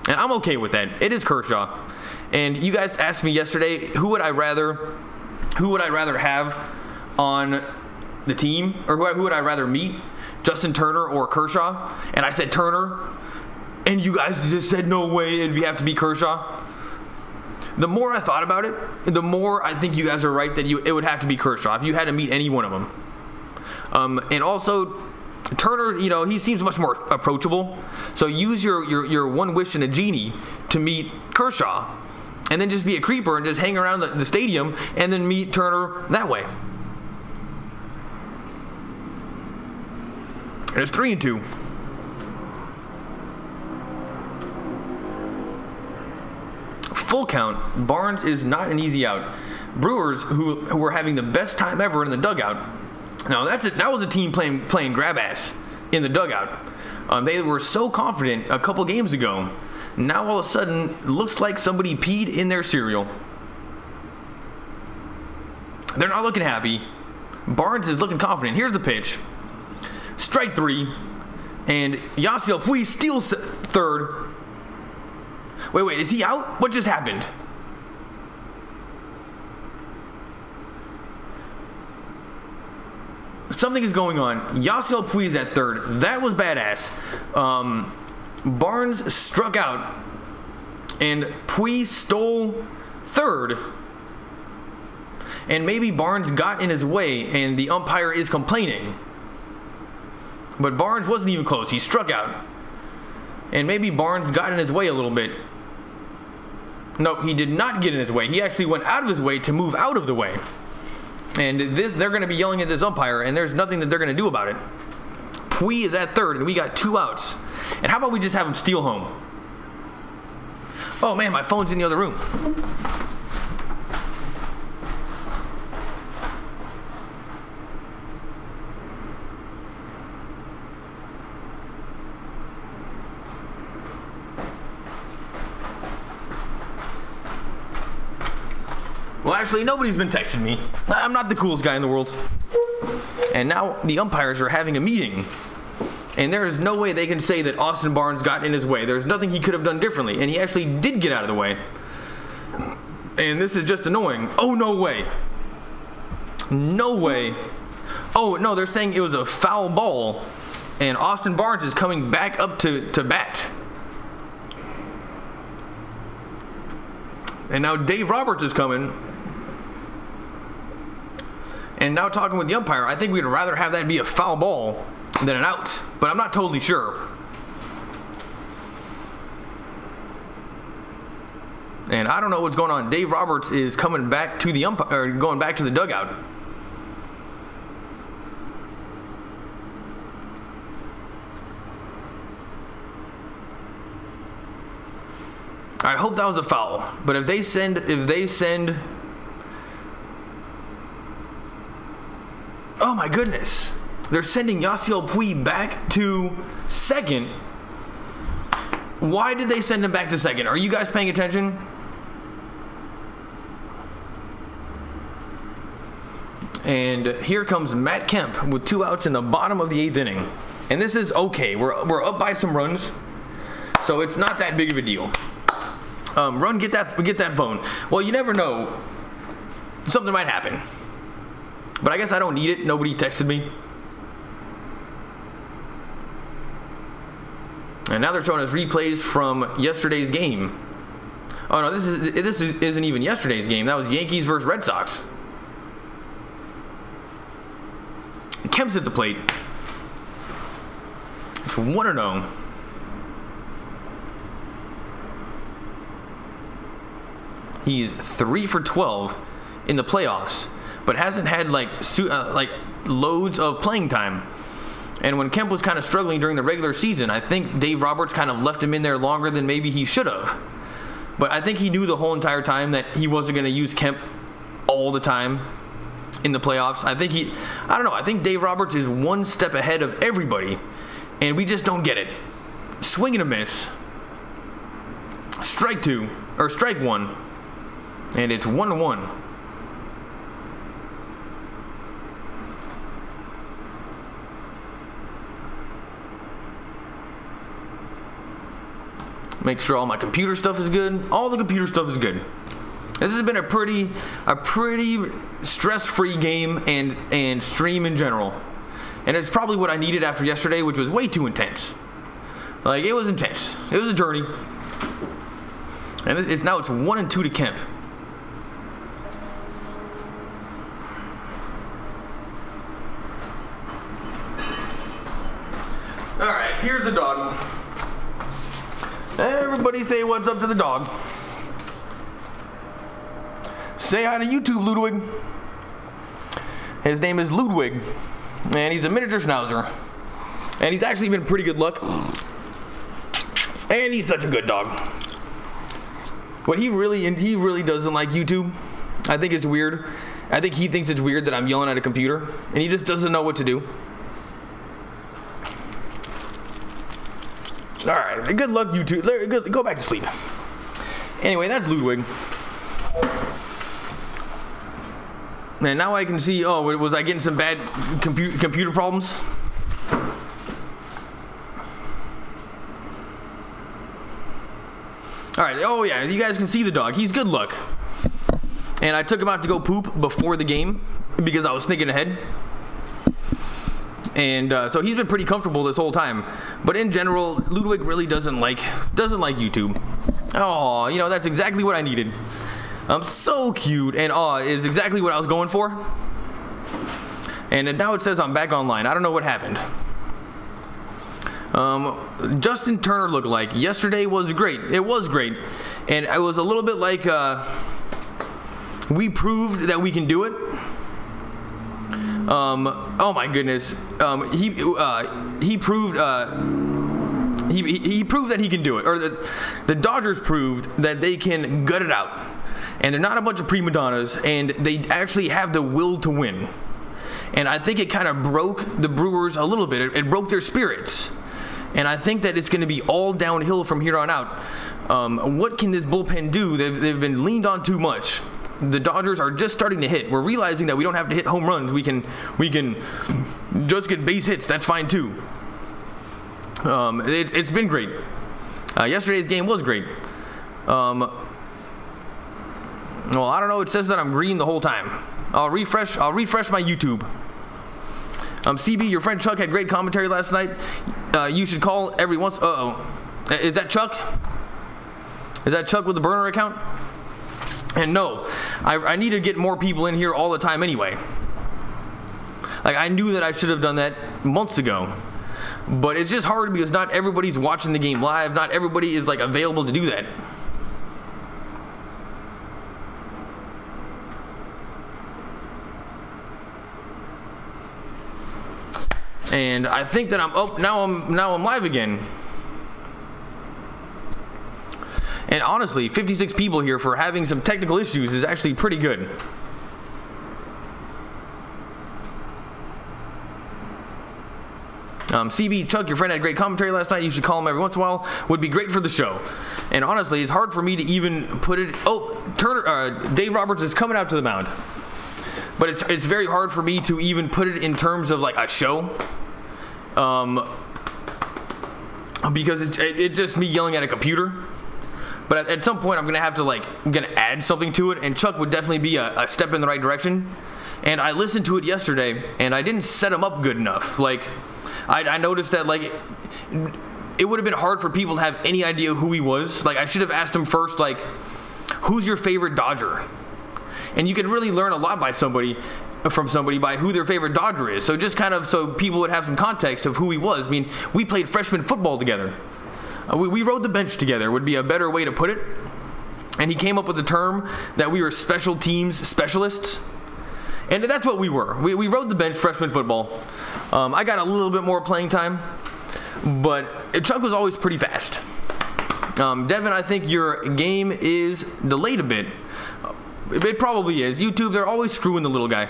And I'm okay with that. It is Kershaw. And you guys asked me yesterday, who would I rather have on the team? Or who would I rather meet? Justin Turner or Kershaw? And I said Turner. And you guys just said no way, it'd have to be Kershaw. The more I thought about it, the more I think you guys are right that it would have to be Kershaw if you had to meet any one of them. And also, Turner, he seems much more approachable. So use your one wish and a genie to meet Kershaw. And then just be a creeper and just hang around the stadium and then meet Turner that way. And it's 3-2. Full count. Barnes is not an easy out. Brewers, who were having the best time ever in the dugout. Now that was a team playing grab ass in the dugout. They were so confident a couple games ago. Now all of a sudden, looks like somebody peed in their cereal. They're not looking happy. Barnes is looking confident. Here's the pitch. Strike 3. And Yasiel Puig steals third. Wait, is he out? What just happened? Something is going on. Yasiel Puig is at third. That was badass. Barnes struck out. And Puig stole third. And maybe Barnes got in his way and the umpire is complaining. But Barnes wasn't even close. He struck out. And maybe Barnes got in his way a little bit. No, he did not get in his way. He actually went out of his way to move out of the way. And they're going to be yelling at this umpire, and there's nothing that they're going to do about it. Puig is at third, and we got 2 outs. And how about we just have him steal home? Oh, man, my phone's in the other room. Actually, nobody's been texting me. I'm not the coolest guy in the world. And now the umpires are having a meeting. And there is no way they can say that Austin Barnes got in his way. There's nothing he could have done differently. And he actually did get out of the way. And this is just annoying. Oh, no way. No way. Oh, no, they're saying it was a foul ball. And Austin Barnes is coming back up to bat. And now Dave Roberts is coming. And now talking with the umpire, I think we'd rather have that be a foul ball than an out. But I'm not totally sure. And I don't know what's going on. Dave Roberts is coming back to the umpire, or going back to the dugout. I hope that was a foul. But if they send oh my goodness. They're sending Yasiel Puig back to second. Why did they send him back to second? Are you guys paying attention? And here comes Matt Kemp with 2 outs in the bottom of the 8th inning. And this is okay. We're up by some runs. So it's not that big of a deal. Run, get that phone. Well, you never know. Something might happen. But I guess I don't need it. Nobody texted me. And now they're showing us replays from yesterday's game. Oh no, this isn't even yesterday's game. That was Yankees versus Red Sox. Kemp's at the plate. It's 1-0. He's 3 for 12 in the playoffs, but hasn't had like loads of playing time. And when Kemp was kind of struggling during the regular season, I think Dave Roberts kind of left him in there longer than maybe he should have. But I think he knew the whole entire time that he wasn't going to use Kemp all the time in the playoffs. I don't know. I think Dave Roberts is one step ahead of everybody, and we just don't get it. Swing and a miss. Strike 1. And it's 1-1. Make sure all my computer stuff is good. All the computer stuff is good. This has been a pretty stress-free game and stream in general. And it's probably what I needed after yesterday, which was way too intense. Like, it was intense. It was a journey. And now it's 1-2 to Kemp. Alright, here's the dog. Everybody say what's up to the dog. Say hi to YouTube, Ludwig. His name is Ludwig. And he's a miniature schnauzer. And he's actually been pretty good luck. And he's such a good dog. But he really doesn't like YouTube. I think it's weird. I think he thinks it's weird that I'm yelling at a computer. And he just doesn't know what to do. Alright, good luck, YouTube. Go back to sleep. Anyway, that's Ludwig. Man, now I can see, oh, was I getting some bad computer problems? Alright, oh yeah, you guys can see the dog. He's good luck. And I took him out to go poop before the game because I was thinking ahead. And so he's been pretty comfortable this whole time. But in general, Ludwig really doesn't like YouTube. Oh, you know, that's exactly what I needed. So cute, and is exactly what I was going for. And now it says I'm back online. I don't know what happened. Justin Turner lookalike. Yesterday was great. It was great. And I was a little bit like, we proved that we can do it. Oh my goodness. He proved he proved that he can do it, or the Dodgers proved that they can gut it out, and they're not a bunch of prima donnas, and they actually have the will to win. And I think it kind of broke the Brewers a little bit. It broke their spirits, and I think that it's going to be all downhill from here on out. What can this bullpen do? They've been leaned on too much. the Dodgers are just starting to hit. We're realizing that we don't have to hit home runs. We can just get base hits. That's fine too. It's been great. Yesterday's game was great. Well, I don't know. It says that I'm green the whole time. I'll refresh my YouTube. CB, your friend Chuck had great commentary last night. You should call every once. Is that Chuck? Is that Chuck with the burner account? And no, I need to get more people in here all the time anyway. Like, I knew that I should have done that months ago. But it's just hard because not everybody's watching the game live. Not everybody is like available to do that. And I think that now I'm live again. And honestly, 56 people here for having some technical issues is actually pretty good. CB, Chuck, your friend had great commentary last night. You should call him every once in a while. Would be great for the show. And honestly, it's hard for me to even put it. Dave Roberts is coming out to the mound. But it's very hard for me to even put it in terms of like a show. Because it's just me yelling at a computer. But at some point, I'm gonna have to add something to it. And Chuck would definitely be a step in the right direction. And I listened to it yesterday, and I didn't set him up good enough. Like, I noticed that it would have been hard for people to have any idea who he was. Like, I should have asked him first, like, who's your favorite Dodger? And you can really learn a lot from somebody by who their favorite Dodger is. So just kind of so people would have some context of who he was. I mean, we played freshman football together. We rode the bench together would be a better way to put it. And he came up with the term that we were special teams specialists. And that's what we were. We rode the bench freshman football. I got a little bit more playing time, but Chuck was always pretty fast. Devin, I think your game is delayed a bit. It probably is. YouTube, they're always screwing the little guy.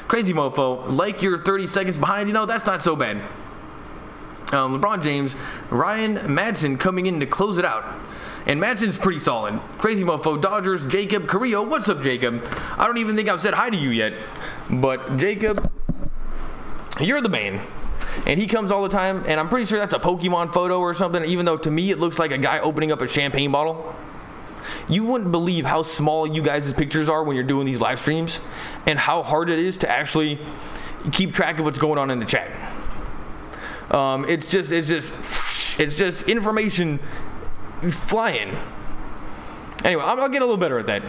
Crazy mofo, like you're 30 seconds behind. You know, that's not so bad. LeBron James, Ryan Madsen coming in to close it out. And Madsen's pretty solid. Crazy mofo, Dodgers, Jacob Carrillo. What's up, Jacob? I don't even think I've said hi to you yet. But Jacob, you're the man. And he comes all the time, and I'm pretty sure that's a Pokemon photo or something, even though to me it looks like a guy opening up a champagne bottle. You wouldn't believe how small you guys' pictures are when you're doing these live streams, and how hard it is to actually keep track of what's going on in the chat. It's just information flying. Anyway, I'll get a little better at that.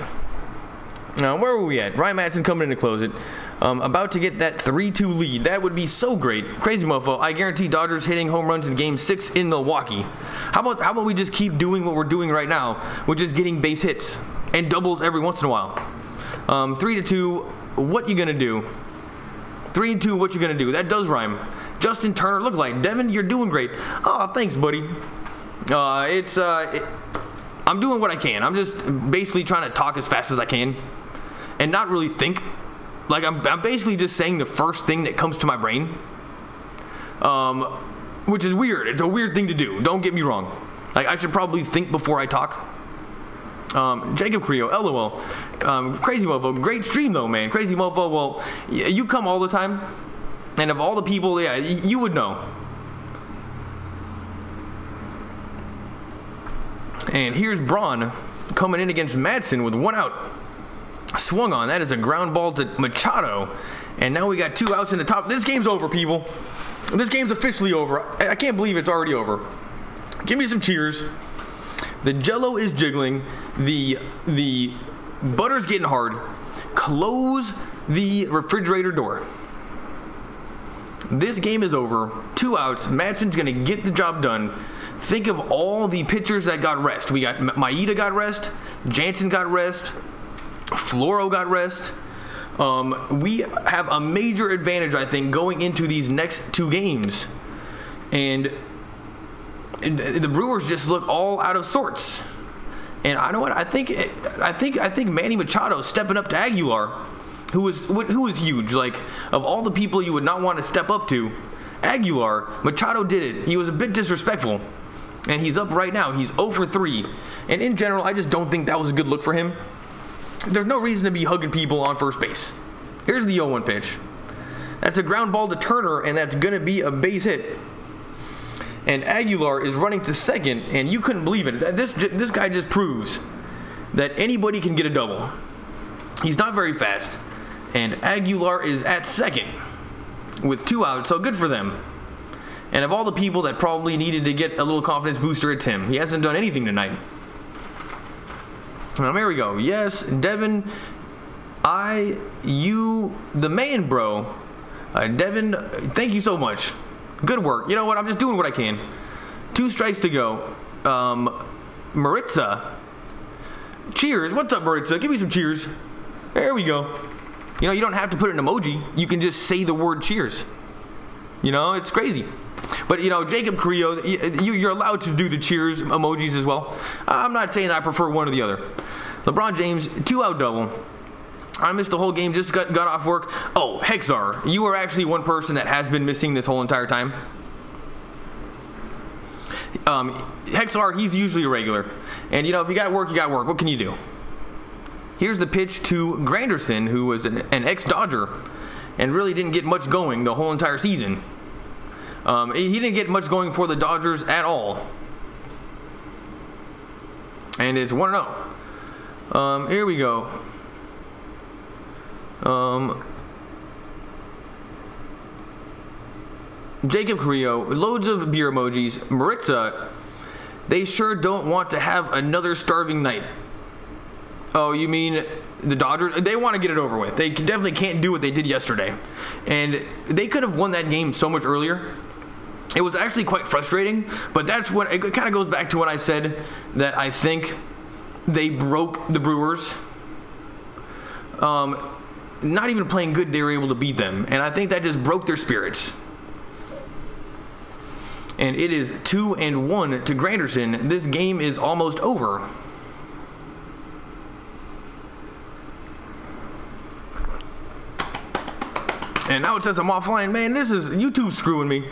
Where were we at? Ryan Madsen coming in to close it. About to get that 3-2 lead. That would be so great. Crazy mofo. I guarantee Dodgers hitting home runs in Game 6 in Milwaukee. How about we just keep doing what we're doing right now, which is getting base hits and doubles every once in a while. 3-2. What you gonna do? 3-2. What you gonna do? That does rhyme. Justin Turner look like Devin. You're doing great. Oh, thanks, buddy. I'm doing what I can. I'm just basically trying to talk as fast as I can and not really think. Like, I'm basically just saying the first thing that comes to my brain, which is weird. It's a weird thing to do. Don't get me wrong. Like, I should probably think before I talk. Jacob Creo, LOL. Crazy mofo. Great stream, though, man. Crazy mofo. Well, you come all the time. And of all the people, yeah, you would know. And here's Braun coming in against Madsen with 1 out. Swung on. That is a ground ball to Machado. And now we got 2 outs in the top. This game's over, people. This game's officially over. I can't believe it's already over. Give me some cheers. The jello is jiggling. The butter's getting hard. Close the refrigerator door. This game is over. 2 outs. Madsen's going to get the job done. Think of all the pitchers that got rest. We got Maeda got rest. Jansen got rest. Floro got rest. We have a major advantage, I think, going into these next 2 games. And the Brewers just look all out of sorts. And I know what I think Manny Machado stepping up to Aguilar, who is huge. Like, of all the people you would not want to step up to, Machado did it. He was a bit disrespectful. And he's up right now. He's 0 for 3. And in general, I just don't think that was a good look for him. there's no reason to be hugging people on first base. Here's the 0-1 pitch. That's a ground ball to Turner, and that's going to be a base hit. And Aguilar is running to second, and you couldn't believe it. This guy just proves that anybody can get a double. He's not very fast, and Aguilar is at second with 2 outs, so good for them. And of all the people that probably needed to get a little confidence booster, it's him. He hasn't done anything tonight. There we go. Yes, Devin, you, the man, bro. Devin, thank you so much. Good work. You know what? I'm just doing what I can. 2 strikes to go. Maritza. Cheers. What's up, Maritza? Give me some cheers. There we go. You know, you don't have to put an emoji. You can just say the word cheers. You know, it's crazy. But, you know, Jacob Carrillo, you're allowed to do the cheers emojis as well. I'm not saying I prefer one or the other. LeBron James, 2-out double. I missed the whole game, just got off work. Oh, Hexar, you are actually one person that has been missing this whole entire time. Hexar, he's usually a regular. And, you know, if you got work, you got work. What can you do? Here's the pitch to Granderson, who was an ex-Dodger and really didn't get much going the whole entire season. He didn't get much going for the Dodgers at all. And it's 1-0. Here we go. Jacob Carrillo, loads of beer emojis. Maritza, they sure don't want to have another starving night. Oh, you mean the Dodgers? They want to get it over with. They definitely can't do what they did yesterday. And they could have won that game so much earlier. It was actually quite frustrating, but that's when it kind of goes back to when I said that I think they broke the Brewers. Not even playing good, they were able to beat them. And I think that just broke their spirits. And it is 2-1 to Granderson. This game is almost over. And now it says I'm offline. Man, this is YouTube screwing me.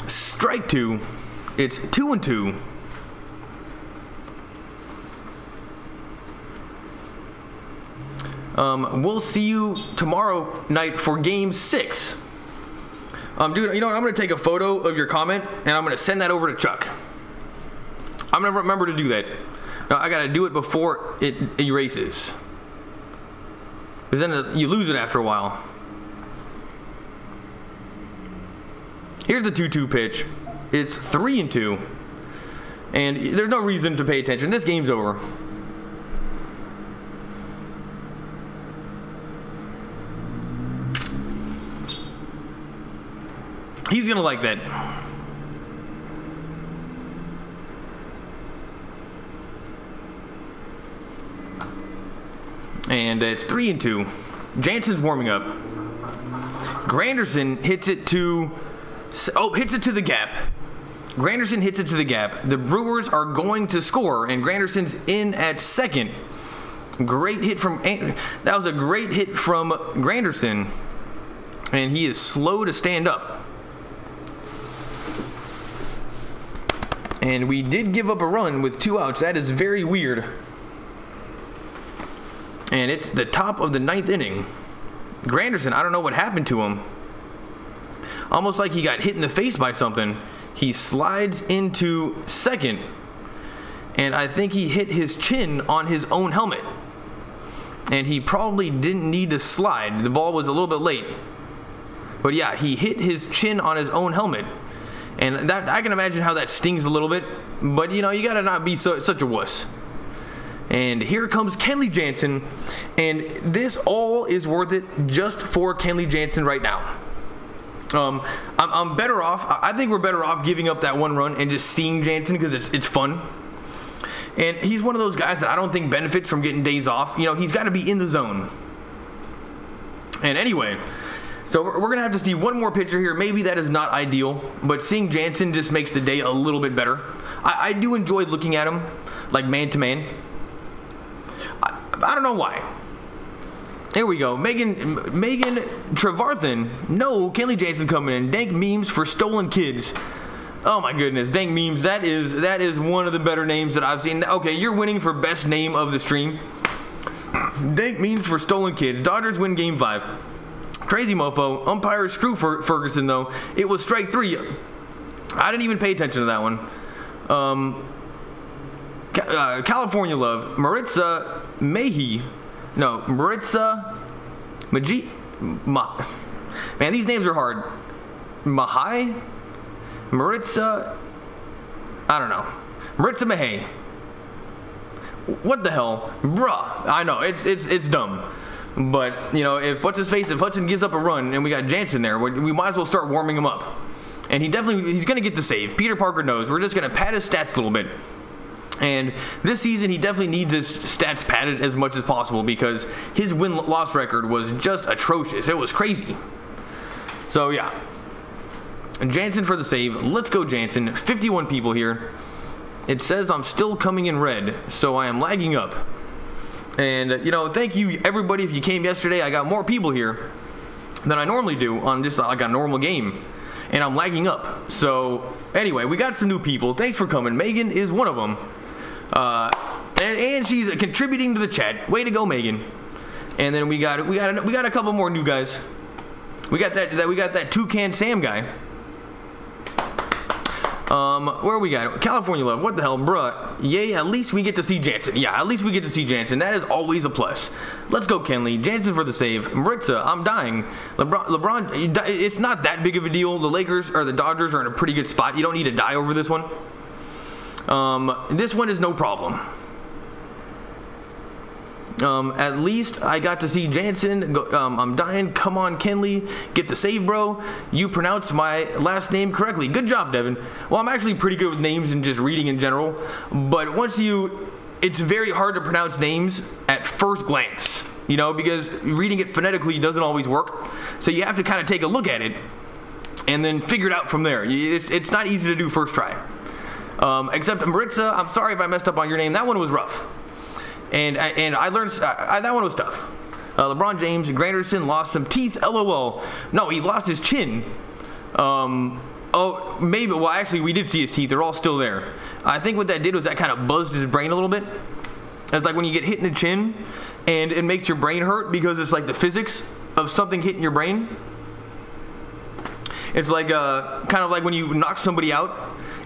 Strike 2. It's 2-2. We'll see you tomorrow night for game 6. Dude, you know what? I'm going to take a photo of your comment and I'm going to send that over to Chuck. I'm going to remember to do that. Now, I got to do it before it erases. Because then you lose it after a while. Here's the 2-2 pitch. It's 3-2. And there's no reason to pay attention. This game's over. He's going to like that. And it's 3-2. Jansen's warming up. Granderson hits it to... Oh, hits it to the gap. Granderson hits it to the gap. The Brewers are going to score, and Granderson's in at second. Great hit from... That was a great hit from Granderson. And he is slow to stand up. And we did give up a run with 2 outs. That is very weird. And it's the top of the 9th inning. Granderson, I don't know what happened to him. Almost like he got hit in the face by something. He slides into second. And I think he hit his chin on his own helmet. And he probably didn't need to slide. The ball was a little bit late. But yeah, he hit his chin on his own helmet. And that, I can imagine how that stings a little bit. But, you know, you got to not be such a wuss. And here comes Kenley Jansen. And this all is worth it just for Kenley Jansen right now. I'm better off. I think we're better off giving up that 1 run and just seeing Jansen because it's fun. And he's one of those guys that I don't think benefits from getting days off. You know, he's got to be in the zone. And anyway, so we're going to have to see one more pitcher here. Maybe that is not ideal, but seeing Jansen just makes the day a little bit better. I do enjoy looking at him, like man-to-man. I don't know why. Here we go. Megan Trevarthen. No, Kenley Jansen coming in. Dank memes for stolen kids. Oh my goodness, Dank Memes, that is one of the better names that I've seen. Okay, you're winning for best name of the stream. Dank Memes for Stolen Kids. Dodgers win game 5. Crazy mofo. Umpire screw Ferguson though. It was strike 3. I didn't even pay attention to that one. California Love. Maritza Mahi. No, Maritza Maji. Man, these names are hard. Mahai? Maritza, I don't know. Maritza Mahay. What the hell? Bruh. I know, it's dumb. But, you know, if Hudson gives up a run and we got Jansen there, we might as well start warming him up. And he's going to get the save. Peter Parker knows. We're just going to pad his stats a little bit. And this season, he definitely needs his stats padded as much as possible because his win-loss record was just atrocious. It was crazy. So, yeah. Jansen for the save. Let's go, Jansen. 51 people here. It says I'm still coming in red, so I am lagging up. And, you know, thank you, everybody, if you came yesterday. I got more people here than I normally do on just like a normal game. And I'm lagging up. So, anyway, we got some new people. Thanks for coming. Megan is one of them. And she's contributing to the chat. Way to go, Megan. And then we got a couple more new guys. We got that Toucan Sam guy. Where we got? California Love. What the hell, bruh? Yay, at least we get to see Jansen. Yeah, at least we get to see Jansen. That is always a plus. Let's go, Kenley. Jansen for the save. Maritza, I'm dying. LeBron, it's not that big of a deal. The Lakers or the Dodgers are in a pretty good spot. You don't need to die over this one. This one is no problem. At least I got to see Jansen. I'm dying. Come on, Kenley. Get the save, bro. You pronounced my last name correctly. Good job, Devin. Well, I'm actually pretty good with names and just reading in general. But it's very hard to pronounce names at first glance. You know, because reading it phonetically doesn't always work. So you have to kind of take a look at it and then figure it out from there. It's not easy to do first try. Except Maritza, I'm sorry if I messed up on your name. That one was rough. And I learned that one was tough. LeBron James, Granderson lost some teeth. LOL. No, he lost his chin. Oh, maybe. Well, actually, we did see his teeth. They're all still there. I think what that did was that kind of buzzed his brain a little bit. It's like when you get hit in the chin, and it makes your brain hurt because it's like the physics of something hitting your brain. It's like kind of like when you knock somebody out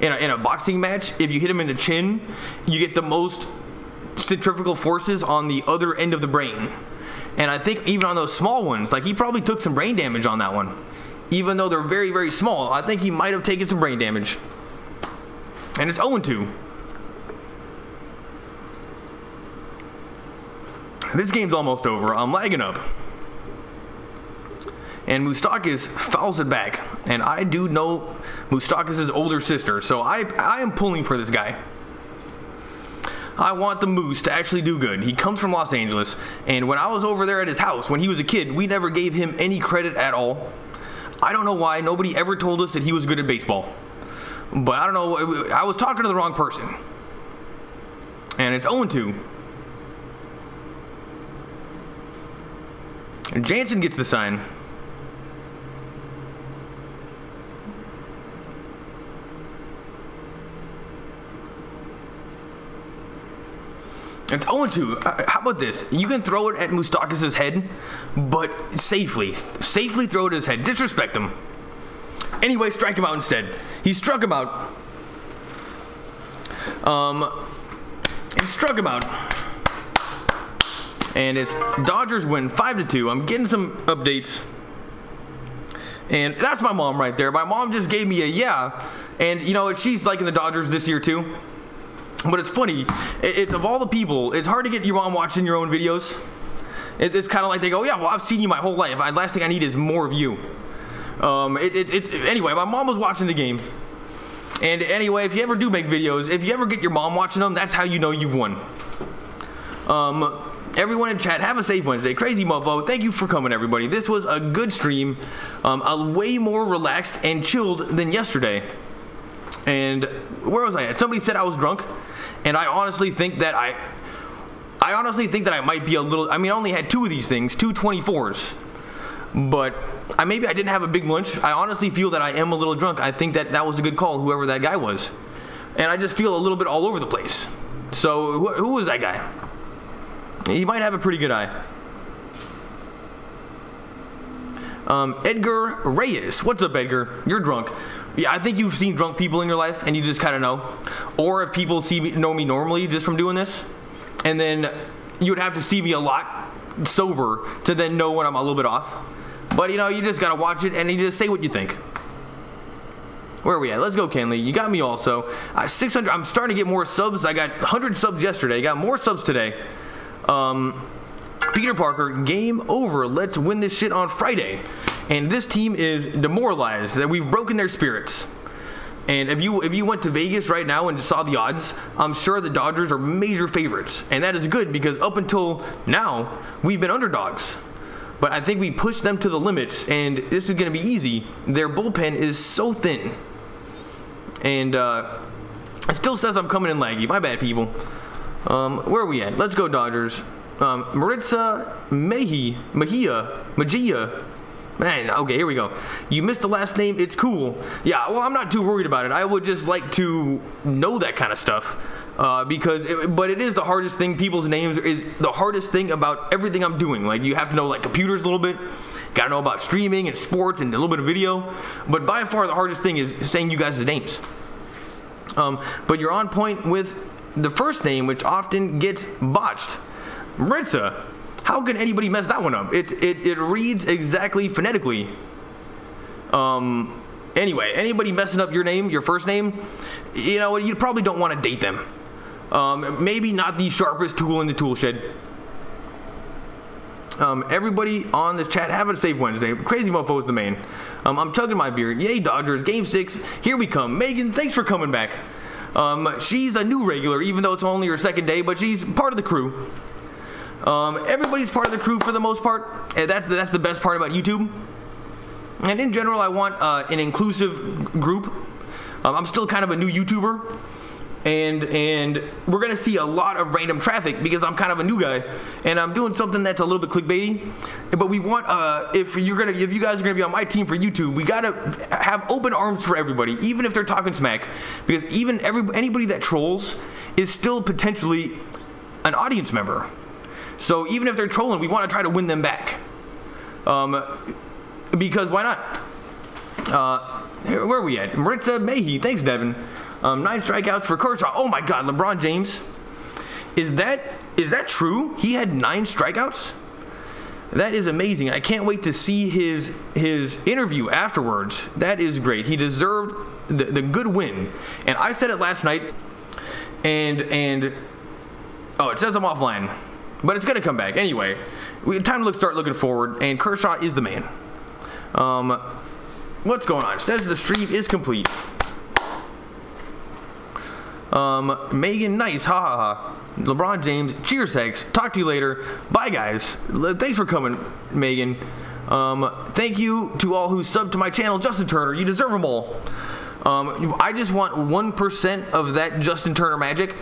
in a boxing match. If you hit him in the chin, you get the most centrifugal forces on the other end of the brain. And I think even on those small ones, like he probably took some brain damage on that one. Even though they're very, very small, I think he might have taken some brain damage. And it's 0-2. This game's almost over. I'm lagging up. And Moustakis fouls it back. And I do know Moustakis' older sister, so I am pulling for this guy. I want the Moose to actually do good. He comes from Los Angeles, and when I was over there at his house when he was a kid, we never gave him any credit at all. I don't know why. Nobody ever told us that he was good at baseball. But I don't know. I was talking to the wrong person. And it's 0-2. And Jansen gets the sign. It's 0-2. How about this? You can throw it at Moustakis' head, but safely. Safely throw it at his head. Disrespect him. Anyway, strike him out instead. He struck him out. He struck him out. And it's Dodgers win 5-2. I'm getting some updates. And that's my mom right there. My mom just gave me a yeah. And, you know, she's liking the Dodgers this year, too. But it's funny, it's of all the people, it's hard to get your mom watching your own videos. It's kind of like they go, yeah, well, I've seen you my whole life. The last thing I need is more of you. Anyway, my mom was watching the game. And anyway, if you ever do make videos, if you ever get your mom watching them, that's how you know you've won. Everyone in chat, have a safe Wednesday. Crazy mofo, thank you for coming, everybody. This was a good stream. Way more relaxed and chilled than yesterday. And where was I at? Somebody said I was drunk. And I honestly think that I might be a little. I mean, I only had 2 of these things, 2 24s. But maybe I didn't have a big lunch. I honestly feel that I am a little drunk. I think that was a good call, whoever that guy was. And I just feel a little bit all over the place. So who was that guy? He might have a pretty good eye. Edgar Reyes. What's up, Edgar? You're drunk. Yeah, I think you've seen drunk people in your life and you just kind of know. Or if people know me normally just from doing this, and then you would have to see me a lot sober to then know when I'm a little bit off. But you know, you just gotta watch it and you just say what you think. Where are we at? Let's go, Kenley. You got me also. 600. I'm starting to get more subs. I got 100 subs yesterday. Got more subs today. Peter Parker, game over. Let's win this shit on Friday. And this team is demoralized. That we've broken their spirits. And if you went to Vegas right now and saw the odds, I'm sure the Dodgers are major favorites. And that is good because up until now, we've been underdogs. But I think we pushed them to the limits, and this is going to be easy. Their bullpen is so thin. And it still says I'm coming in laggy. My bad, people. Where are we at? Let's go, Dodgers. Maritza Mejia. Man, okay, here we go. You missed the last name. It's cool. Yeah, well, I'm not too worried about it. I would just like to know that kind of stuff. But it is the hardest thing. People's names is the hardest thing about everything I'm doing. Like, you have to know, like, computers a little bit. Got to know about streaming and sports and a little bit of video. But by far the hardest thing is saying you guys' names. But you're on point with the first name, which often gets botched. Maritza. How can anybody mess that one up? It reads exactly phonetically. Anyway, anybody messing up your name, your first name, you know, you probably don't want to date them. Maybe not the sharpest tool in the tool shed. Everybody on this chat, have a safe Wednesday. Crazy Mofo's the main. I'm chugging my beer. Yay, Dodgers. Game 6. Here we come. Megan, thanks for coming back. She's a new regular, even though it's only her second day, but she's part of the crew. Everybody's part of the crew for the most part, and that's the best part about YouTube. And in general, I want an inclusive group. I'm still kind of a new YouTuber, and we're gonna see a lot of random traffic because I'm kind of a new guy, and I'm doing something that's a little bit clickbaity. But we want if you guys are gonna be on my team for YouTube, we gotta have open arms for everybody, even if they're talking smack, because anybody that trolls is still potentially an audience member. So even if they're trolling, we want to try to win them back. Because why not? Where are we at? Maritza Mehi. Thanks, Devin. 9 strikeouts for Kershaw. Oh my God, LeBron James. Is that true? He had 9 strikeouts? That is amazing. I can't wait to see his interview afterwards. That is great. He deserved the good win. And I said it last night. And oh, it says I'm offline. But it's going to come back. Anyway, time to start looking forward, and Kershaw is the man. What's going on? It says the stream is complete. Megan, nice. Ha ha ha. LeBron James, cheers, Hex. Talk to you later. Bye, guys. Thanks for coming, Megan. Thank you to all who subbed to my channel. Justin Turner, you deserve them all. I just want 1% of that Justin Turner magic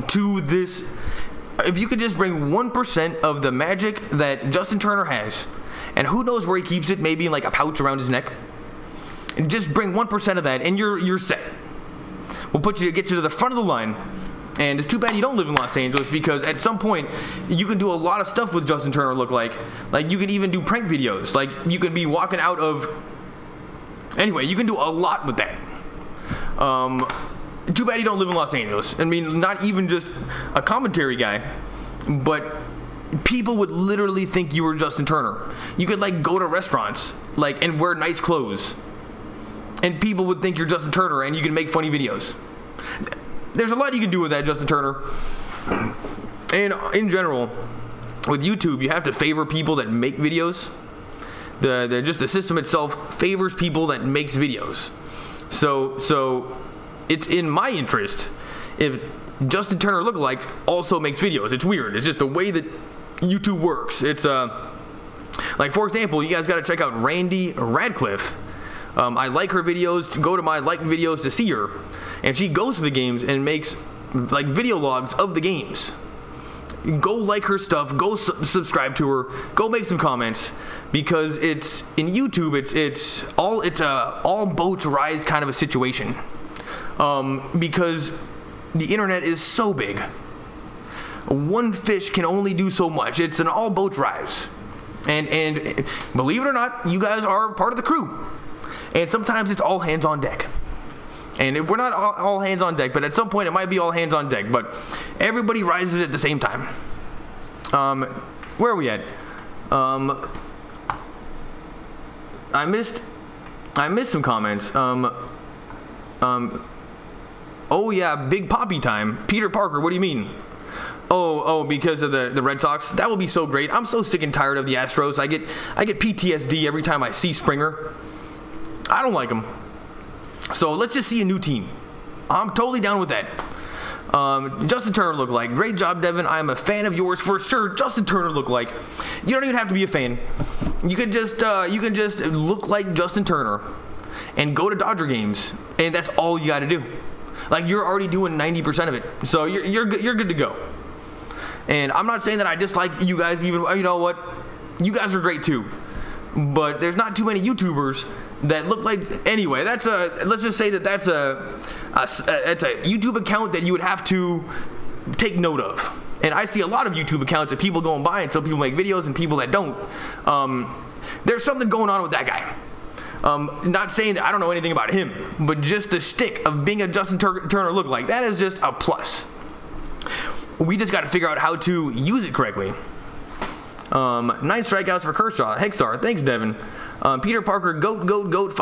to this. If you could just bring 1% of the magic that Justin Turner has, and who knows where he keeps it, maybe in like a pouch around his neck, and just bring 1% of that, and you're set. We'll get you to the front of the line. And it's too bad you don't live in Los Angeles, because at some point you can do a lot of stuff with Justin Turner. Like you can even do prank videos. Like you can be walking out of. Anyway, you can do a lot with that. Too bad you don't live in Los Angeles. I mean, not even just a commentary guy, but people would literally think you were Justin Turner. You could like go to restaurants and wear nice clothes, and people would think you're Justin Turner, and you can make funny videos. There's a lot you can do with that, Justin Turner. And in general, with YouTube, you have to favor people that make videos. Just the system itself favors people that makes videos. So it's in my interest if Justin Turner lookalike also makes videos. It's weird. It's just the way that YouTube works. It's like, for example, you guys got to check out Randy Radcliffe. I like her videos. Go to my liked videos to see her, and she goes to the games and makes like video logs of the games. go like her stuff, go subscribe to her, go make some comments, because it's in YouTube. It's all boats rise kind of a situation, because the internet is so big. One fish can only do so much. It's an all boats rise, and believe it or not, you guys are part of the crew, and sometimes it's all hands on deck. And we're not all hands on deck, but at some point it might be all hands on deck. But everybody rises at the same time. Where are we at? I missed some comments. Oh yeah, Big Poppy time. Peter Parker, what do you mean? Oh, because of the Red Sox? That will be so great. I'm so sick and tired of the Astros. I get PTSD every time I see Springer. I don't like him. So let's just see a new team. I'm totally down with that. Justin Turner lookalike. Great job, Devin. I am a fan of yours for sure. Justin Turner lookalike. You don't even have to be a fan. You can just look like Justin Turner and go to Dodger games, and that's all you got to do. Like, you're already doing 90% of it, so you're good to go. And I'm not saying that I dislike you guys. Even, you know what, you guys are great too. But there's not too many YouTubers that look like. Anyway, let's just say that's a YouTube account that you would have to take note of. And I see a lot of YouTube accounts of people going by, and some people make videos and people that don't. There's something going on with that guy. Not saying that I don't know anything about him, but just the stick of being a Justin Turner lookalike, that is just a plus. We just got to figure out how to use it correctly. 9 strikeouts for Kershaw. Hexar, thanks, Devin. Peter Parker, goat,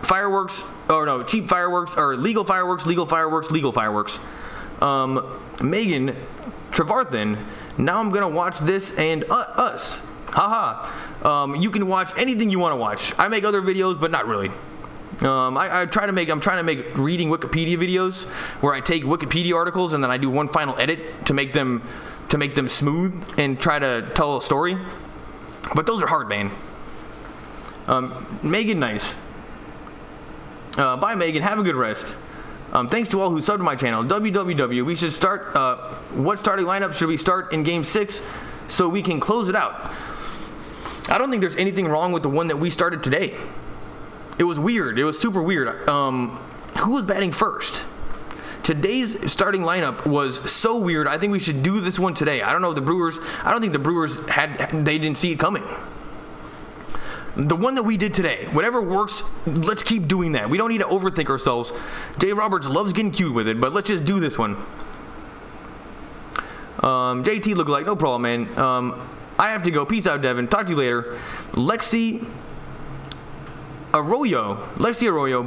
fireworks, or no, cheap fireworks, or legal fireworks. Megan Trevarthen, now I'm gonna watch this and us. Haha. You can watch anything you want to watch. I make other videos, but not really. I'm trying to make reading Wikipedia videos where I take Wikipedia articles and then I do one final edit to make them smooth and try to tell a story. But those are hard, man. Megan, nice. Bye, Megan. Have a good rest. Thanks to all who subbed to my channel. WWW. We should start. What starting lineup should we start in Game 6 so we can close it out? I don't think there's anything wrong with the one that we started today. It was weird. It was super weird. Who was batting first? Today's starting lineup was so weird. I think we should do this one today. I don't know, the Brewers. I don't think the Brewers they didn't see it coming. The one that we did today, whatever works, let's keep doing that. We don't need to overthink ourselves. Jay Roberts loves getting cute with it, but let's just do this one. JT look like no problem, man. I have to go. Peace out, Devin. Talk to you later. Lexi Arroyo.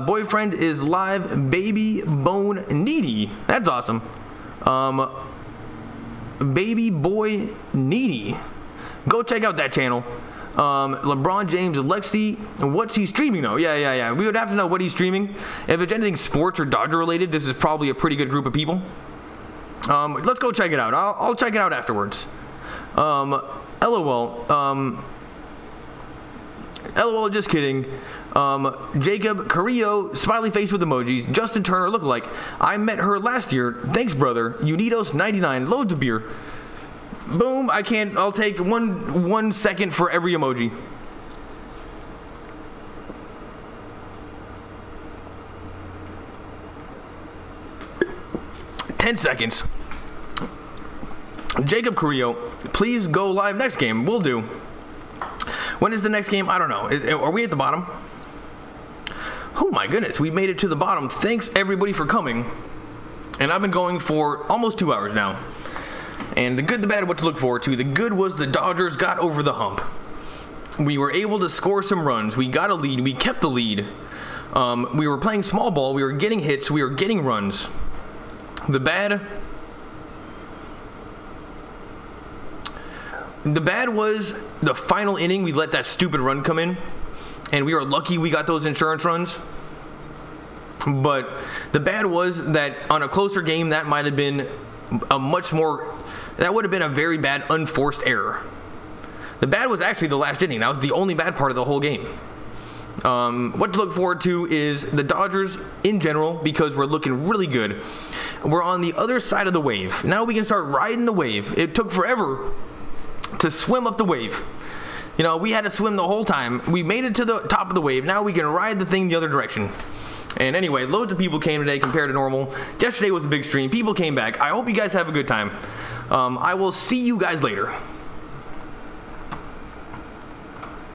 Boyfriend is live. Baby bone needy. That's awesome. Baby boy needy. Go check out that channel. LeBron James, Lexi, what's he streaming though? Yeah. We would have to know what he's streaming. If it's anything sports or Dodger related, this is probably a pretty good group of people. Let's go check it out. I'll check it out afterwards. LOL. LOL, just kidding. Jacob Carrillo, smiley face with emojis. Justin Turner lookalike. I met her last year. Thanks, brother. Unidos 99. Loads of beer. Boom. I'll take one second for every emoji. .10 Jacob Carrillo, please go live next game. Will do. When is the next game? I don't know. Are we at the bottom? Oh my goodness, we made it to the bottom. Thanks everybody for coming. And I've been going for almost 2 hours now. And the good, the bad, what to look forward to. The good was the Dodgers got over the hump. We were able to score some runs. We got a lead. We kept the lead. We were playing small ball. We were getting hits. We were getting runs. The bad was the final inning. We let that stupid run come in, and we were lucky we got those insurance runs. But the bad was that on a closer game, that might have been that would have been a very bad unforced error. The bad was actually the last inning. That was the only bad part of the whole game. What to look forward to is the Dodgers in general, because we're looking really good. We're on the other side of the wave. Now we can start riding the wave. It took forever to swim up the wave. You know, we had to swim the whole time. We made it to the top of the wave. Now we can ride the thing the other direction. And anyway, loads of people came today compared to normal. Yesterday was a big stream. People came back. I hope you guys have a good time. I will see you guys later.